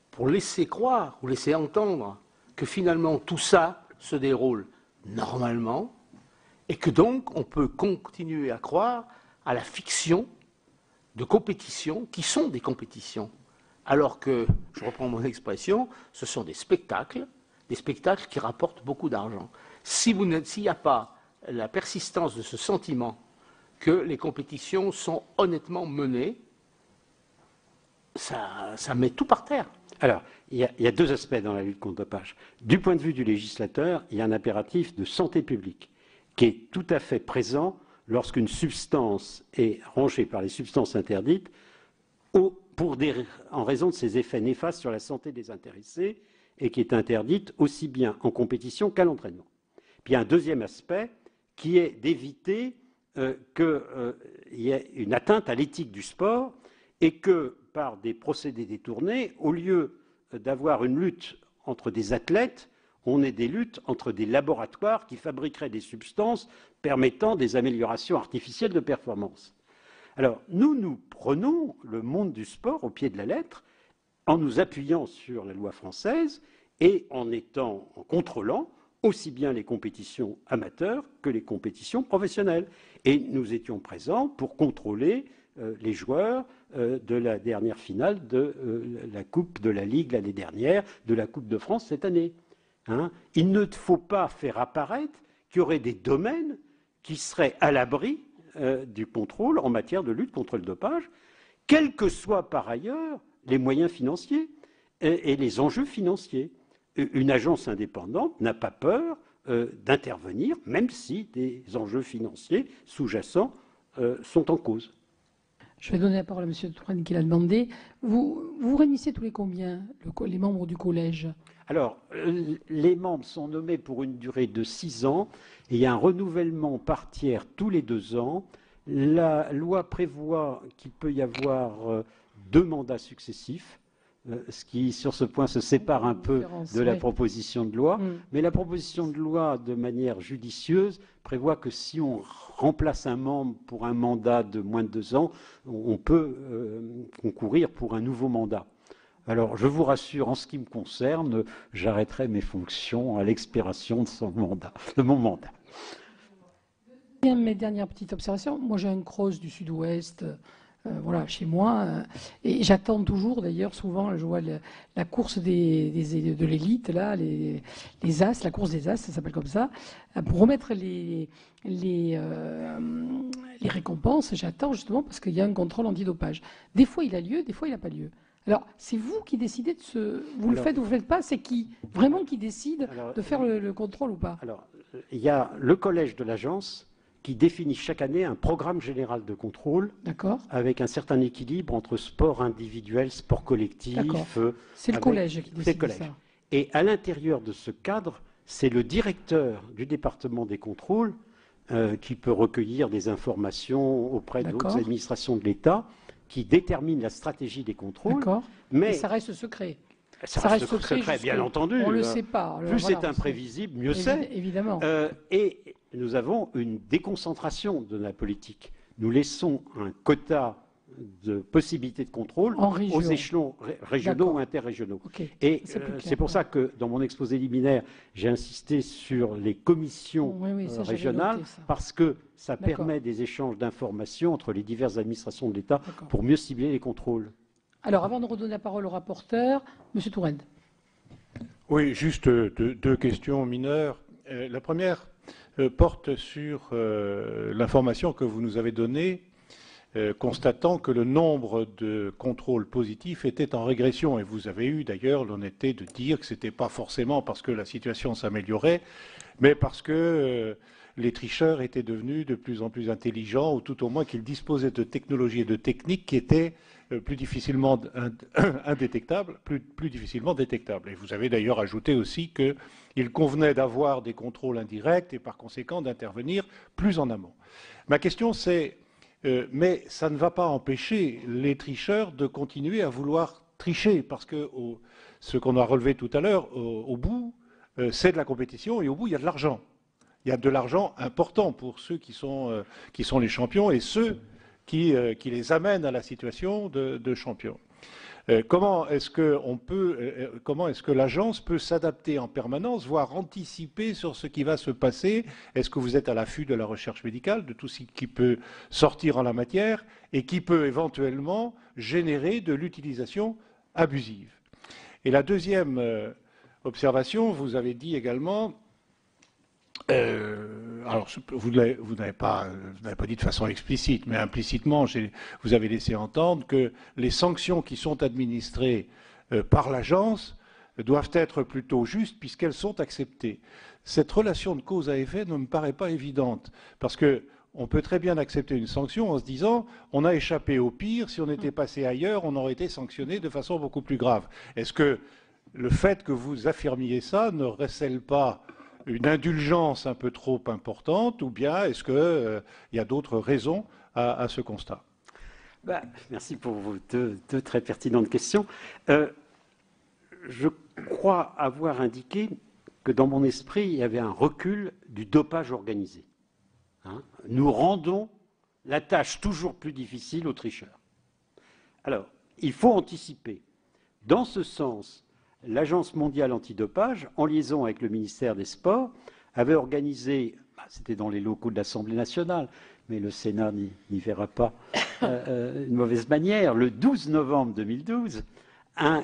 Speaker 8: pour laisser croire ou laisser entendre que finalement tout ça se déroule normalement et que donc on peut continuer à croire à la fiction de compétitions qui sont des compétitions. Alors que, je reprends mon expression, ce sont des spectacles qui rapportent beaucoup d'argent. S'il n'y a pas la persistance de ce sentiment que les compétitions sont honnêtement menées, ça met tout par terre.
Speaker 3: Alors, il y a deux aspects dans la lutte contre le dopage. Du point de vue du législateur, il y a un impératif de santé publique qui est tout à fait présent lorsqu'une substance est rangée par les substances interdites en raison de ses effets néfastes sur la santé des intéressés et qui est interdite aussi bien en compétition qu'à l'entraînement. Puis il y a un deuxième aspect qui est d'éviter qu'il y ait une atteinte à l'éthique du sport et que par des procédés détournés, au lieu d'avoir une lutte entre des athlètes, on ait des luttes entre des laboratoires qui fabriqueraient des substances permettant des améliorations artificielles de performance. Alors, nous prenons le monde du sport au pied de la lettre en nous appuyant sur la loi française et en contrôlant aussi bien les compétitions amateurs que les compétitions professionnelles. Et nous étions présents pour contrôler les joueurs de la dernière finale de la Coupe de la Ligue l'année dernière, de la Coupe de France cette année. Il ne faut pas faire apparaître qu'il y aurait des domaines qui seraient à l'abri du contrôle en matière de lutte contre le dopage, quels que soient par ailleurs les moyens financiers et les enjeux financiers. Une agence indépendante n'a pas peur d'intervenir, même si des enjeux financiers sous-jacents sont en cause.
Speaker 2: Je vais donner la parole à M. Touraine qui l'a demandé. Vous réunissez tous les combien, les membres du collège?
Speaker 3: Alors, les membres sont nommés pour une durée de 6 ans et il y a un renouvellement par tiers tous les 2 ans. La loi prévoit qu'il peut y avoir 2 mandats successifs, ce qui, sur ce point, se sépare un peu de la proposition de loi. Mais la proposition de loi, de manière judicieuse, prévoit que si on remplace un membre pour un mandat de moins de 2 ans, on peut concourir pour un nouveau mandat. Alors, je vous rassure, en ce qui me concerne, j'arrêterai mes fonctions à l'expiration de mon mandat.
Speaker 2: Mes dernières petites observations. Moi, j'ai un cross du Sud-Ouest, voilà, chez moi, et j'attends toujours, d'ailleurs, souvent, je vois la course de l'élite, là, les As, la course des As, ça s'appelle comme ça, pour remettre les récompenses. J'attends justement parce qu'il y a un contrôle antidopage. Des fois, il a lieu, des fois, il n'a pas lieu. Alors, c'est vous qui décidez de ce... Vous le faites ou vous ne le faites pas? C'est qui vraiment qui décide de faire le contrôle ou pas?
Speaker 3: Alors, il y a le collège de l'agence qui définit chaque année un programme général de contrôle avec un certain équilibre entre sport individuel, sport collectif.
Speaker 2: C'est le collège qui décide ça.
Speaker 3: Et à l'intérieur de ce cadre, c'est le directeur du département des contrôles qui peut recueillir des informations auprès d'autres administrations de l'État qui détermine la stratégie des contrôles.
Speaker 2: Mais ça reste secret.
Speaker 3: Ça reste secret, bien entendu.
Speaker 2: On ne le sait pas. Alors,
Speaker 3: plus c'est imprévisible, mieux c'est.
Speaker 2: Évidemment.
Speaker 3: Et nous avons une déconcentration de la politique. Nous laissons un quota de possibilités de contrôle aux échelons régionaux ou interrégionaux. Et c'est pour ça que dans mon exposé liminaire, j'ai insisté sur les commissions régionales, parce que ça permet des échanges d'informations entre les diverses administrations de l'État pour mieux cibler les contrôles.
Speaker 2: Alors, avant de redonner la parole au rapporteur, M. Touraine.
Speaker 5: Oui, juste deux questions mineures. La première porte sur l'information que vous nous avez donnée, constatant que le nombre de contrôles positifs était en régression. Et vous avez eu d'ailleurs l'honnêteté de dire que ce n'était pas forcément parce que la situation s'améliorait, mais parce que les tricheurs étaient devenus de plus en plus intelligents, ou tout au moins qu'ils disposaient de technologies et de techniques qui étaient plus difficilement indétectables, plus difficilement détectables. Et vous avez d'ailleurs ajouté aussi qu'il convenait d'avoir des contrôles indirects et par conséquent d'intervenir plus en amont. Ma question c'est, mais ça ne va pas empêcher les tricheurs de continuer à vouloir tricher, parce que ce qu'on a relevé tout à l'heure, au bout, c'est de la compétition et au bout, il y a de l'argent. Il y a de l'argent important pour ceux qui sont les champions et ceux qui les amènent à la situation de champion. Comment est-ce que l'agence peut s'adapter en permanence, voire anticiper sur ce qui va se passer? Est-ce que vous êtes à l'affût de la recherche médicale, de tout ce qui peut sortir en la matière et qui peut éventuellement générer de l'utilisation abusive? Et la deuxième observation, vous avez dit également
Speaker 9: alors, vous n'avez pas dit de façon explicite, mais implicitement, vous avez laissé entendre que les sanctions qui sont administrées par l'agence doivent être plutôt justes puisqu'elles sont acceptées. Cette relation de cause à effet ne me paraît pas évidente, parce que on peut très bien accepter une sanction en se disant on a échappé au pire, si on était passé ailleurs, on aurait été sanctionné de façon beaucoup plus grave. Est-ce que le fait que vous affirmiez ça ne recèle pas une indulgence un peu trop importante, ou bien est-ce qu'il y a d'autres raisons à ce constat?
Speaker 3: Merci pour vos deux très pertinentes questions. Je crois avoir indiqué que dans mon esprit, il y avait un recul du dopage organisé. Nous rendons la tâche toujours plus difficile aux tricheurs. Alors, il faut anticiper. Dans ce sens, l'Agence mondiale antidopage, en liaison avec le ministère des Sports, avait organisé, c'était dans les locaux de l'Assemblée nationale, mais le Sénat n'y verra pas une mauvaise manière, le 12 novembre 2012, un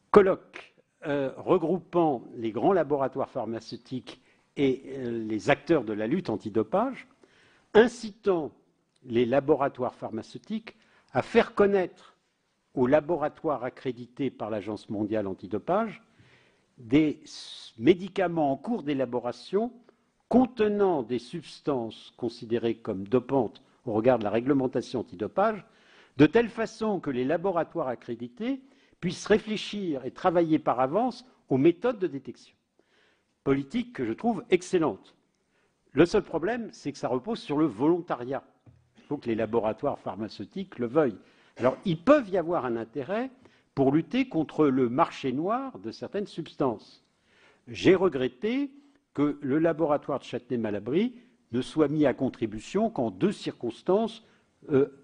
Speaker 3: colloque regroupant les grands laboratoires pharmaceutiques et les acteurs de la lutte antidopage, incitant les laboratoires pharmaceutiques à faire connaître aux laboratoires accrédités par l'Agence mondiale antidopage des médicaments en cours d'élaboration contenant des substances considérées comme dopantes au regard de la réglementation antidopage, de telle façon que les laboratoires accrédités puissent réfléchir et travailler par avance aux méthodes de détection. Politique que je trouve excellente. Le seul problème, c'est que ça repose sur le volontariat. Il faut que les laboratoires pharmaceutiques le veuillent. Alors, ils peuvent y avoir un intérêt pour lutter contre le marché noir de certaines substances. J'ai regretté que le laboratoire de Châtenay-Malabry ne soit mis à contribution qu'en 2 circonstances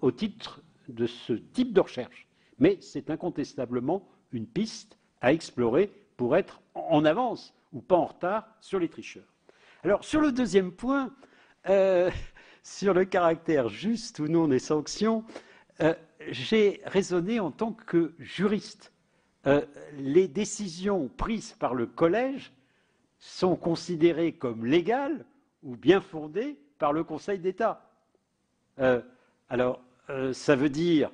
Speaker 3: au titre de ce type de recherche. Mais c'est incontestablement une piste à explorer pour être en avance ou pas en retard sur les tricheurs. Alors, sur le deuxième point, sur le caractère juste ou non des sanctions, j'ai raisonné en tant que juriste. Les décisions prises par le collège sont considérées comme légales ou bien fondées par le Conseil d'État. Ça veut dire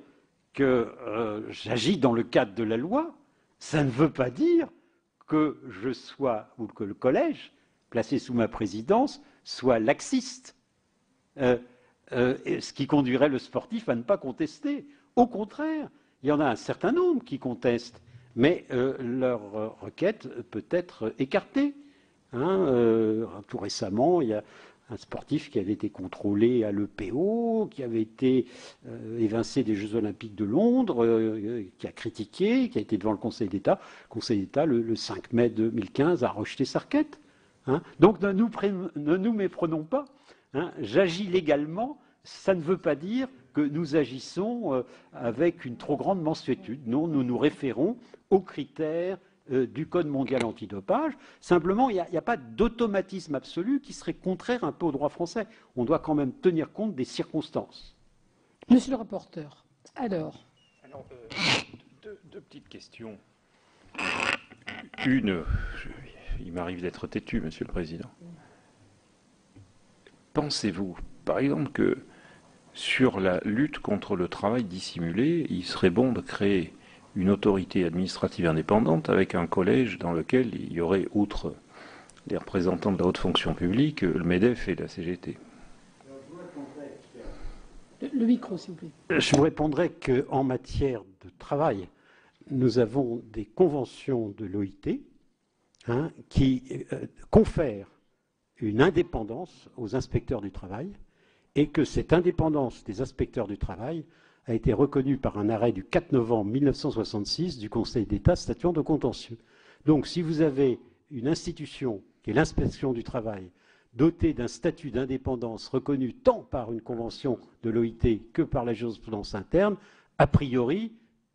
Speaker 3: que j'agis dans le cadre de la loi. Ça ne veut pas dire que je sois, ou que le collège, placé sous ma présidence, soit laxiste. Ce qui conduirait le sportif à ne pas contester. Au contraire, il y en a un certain nombre qui contestent, mais leur requête peut être écartée. Tout récemment, il y a un sportif qui avait été contrôlé à l'EPO, qui avait été évincé des Jeux Olympiques de Londres, qui a critiqué, qui a été devant le Conseil d'État. Le Conseil d'État, le 5 mai 2015, a rejeté sa requête. Donc ne nous méprenons pas. J'agis légalement, ça ne veut pas dire que nous agissons avec une trop grande mansuétude. Non, nous nous référons aux critères du Code mondial antidopage. Simplement, il n'y a pas d'automatisme absolu qui serait contraire un peu au droit français. On doit quand même tenir compte des circonstances.
Speaker 2: Monsieur le rapporteur, alors
Speaker 4: deux petites questions. Une, il m'arrive d'être têtu, Monsieur le Président. Pensez-vous, par exemple, que sur la lutte contre le travail dissimulé, il serait bon de créer une autorité administrative indépendante avec un collège dans lequel il y aurait, outre les représentants de la haute fonction publique, le MEDEF et la CGT?
Speaker 2: Le micro, s'il vous plaît.
Speaker 3: Je vous répondrai qu'en matière de travail, nous avons des conventions de l'OIT qui confèrent une indépendance aux inspecteurs du travail et que cette indépendance des inspecteurs du travail a été reconnue par un arrêt du 4 novembre 1966 du Conseil d'État statuant de contentieux. Donc si vous avez une institution qui est l'inspection du travail dotée d'un statut d'indépendance reconnu tant par une convention de l'OIT que par la jurisprudence interne, a priori,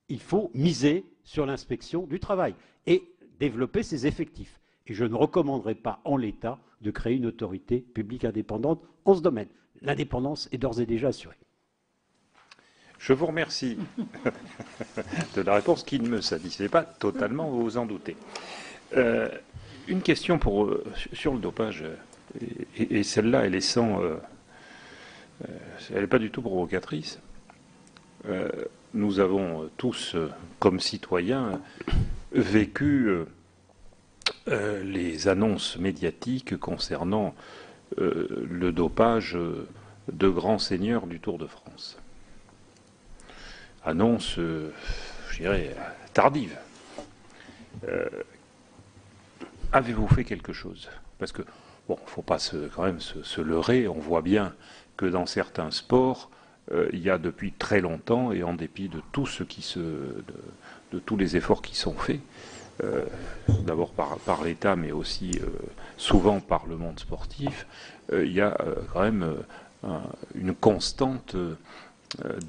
Speaker 3: il faut miser sur l'inspection du travail et développer ses effectifs. Et je ne recommanderais pas en l'état de créer une autorité publique indépendante en ce domaine. L'indépendance est d'ores et déjà assurée.
Speaker 4: Je vous remercie de la réponse qui ne me satisfait pas totalement, vous vous en doutez. Une question sur le dopage et celle-là, elle est elle n'est pas du tout provocatrice. Nous avons tous, comme citoyens, vécu les annonces médiatiques concernant le dopage de grands seigneurs du Tour de France. Annonce, je dirais, tardive. Avez-vous fait quelque chose? Parce que, bon, il ne faut pas quand même se leurrer, on voit bien que dans certains sports, il y a depuis très longtemps, et en dépit de tout de tous les efforts qui sont faits, d'abord par l'État, mais aussi souvent par le monde sportif, il y a quand même une constante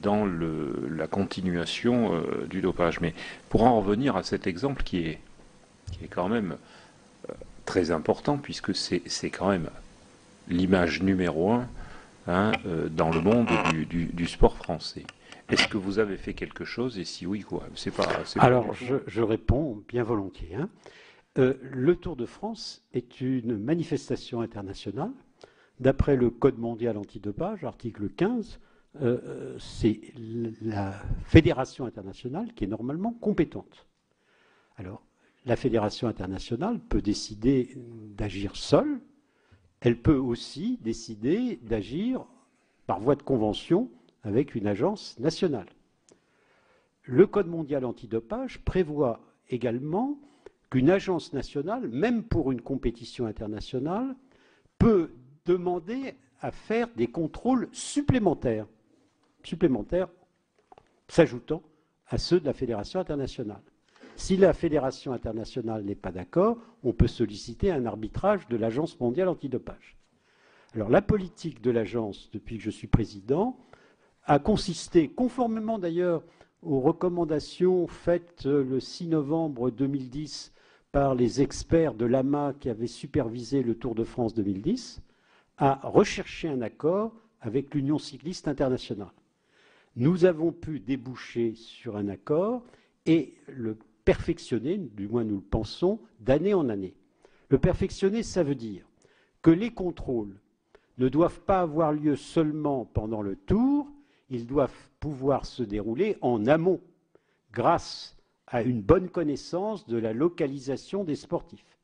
Speaker 4: dans la continuation du dopage. Mais pour en revenir à cet exemple qui est quand même très important, puisque c'est quand même l'image numéro 1 dans le monde du sport français. Est-ce que vous avez fait quelque chose, et si oui, quoi?
Speaker 10: Alors, je réponds bien volontiers. Le Tour de France est une manifestation internationale. D'après le Code mondial antidopage, article 15, c'est la fédération internationale qui est normalement compétente. Alors, la fédération internationale peut décider d'agir seule. Elle peut aussi décider d'agir par voie de convention avec une agence nationale. Le Code mondial antidopage prévoit également qu'une agence nationale, même pour une compétition internationale, peut demander à faire des contrôles supplémentaires s'ajoutant à ceux de la Fédération internationale. Si la Fédération internationale n'est pas d'accord, on peut solliciter un arbitrage de l'Agence mondiale antidopage. Alors la politique de l'agence, depuis que je suis président, a consisté, conformément d'ailleurs aux recommandations faites le 6 novembre 2010 par les experts de l'AMA qui avaient supervisé le Tour de France 2010, à rechercher un accord avec l'Union cycliste internationale. Nous avons pu déboucher sur un accord et le perfectionner, du moins nous le pensons, d'année en année. Le perfectionner, ça veut dire que les contrôles ne doivent pas avoir lieu seulement pendant le Tour, ils doivent pouvoir se dérouler en amont, grâce à une bonne connaissance de la localisation des sportifs,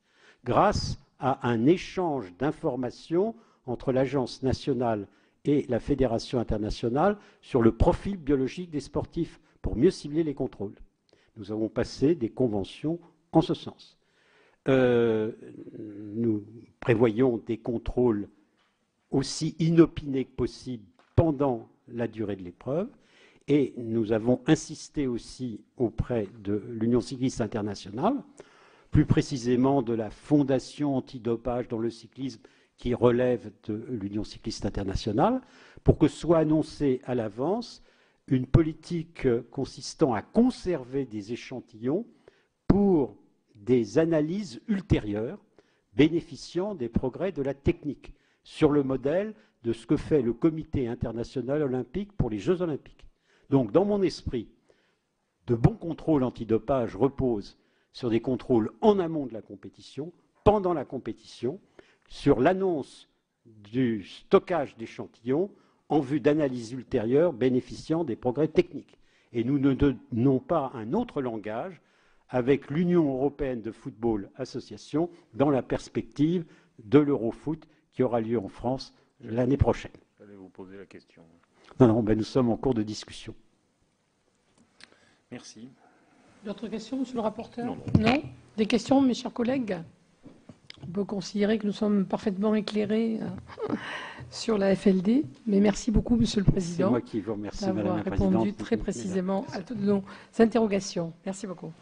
Speaker 10: grâce à un échange d'informations entre l'Agence nationale et la Fédération internationale sur le profil biologique des sportifs pour mieux cibler les contrôles. Nous avons passé des conventions en ce sens. Nous prévoyons des contrôles aussi inopinés que possible pendant la durée de l'épreuve et nous avons insisté aussi auprès de l'Union cycliste internationale, plus précisément de la Fondation antidopage dans le cyclisme qui relève de l'Union cycliste internationale, pour que soit annoncée à l'avance une politique consistant à conserver des échantillons pour des analyses ultérieures bénéficiant des progrès de la technique, sur le modèle de ce que fait le Comité international olympique pour les Jeux olympiques. Donc, dans mon esprit, de bons contrôles antidopage reposent sur des contrôles en amont de la compétition, pendant la compétition, sur l'annonce du stockage d'échantillons en vue d'analyses ultérieures bénéficiant des progrès techniques. Et nous ne donnons pas un autre langage avec l'Union européenne de football association dans la perspective de l'Eurofoot qui aura lieu en France l'année prochaine.
Speaker 4: J'allais vous poser la question.
Speaker 10: Non, nous sommes en cours de discussion.
Speaker 4: Merci.
Speaker 2: D'autres questions, monsieur le rapporteur?
Speaker 4: Non.
Speaker 2: Non. Des questions, mes chers collègues? On peut considérer que nous sommes parfaitement éclairés sur la FLD, mais merci beaucoup, monsieur le Président.
Speaker 10: C'est moi qui vous remercie, madame la présidente.
Speaker 2: D'avoir répondu très précisément à toutes nos interrogations. Merci beaucoup.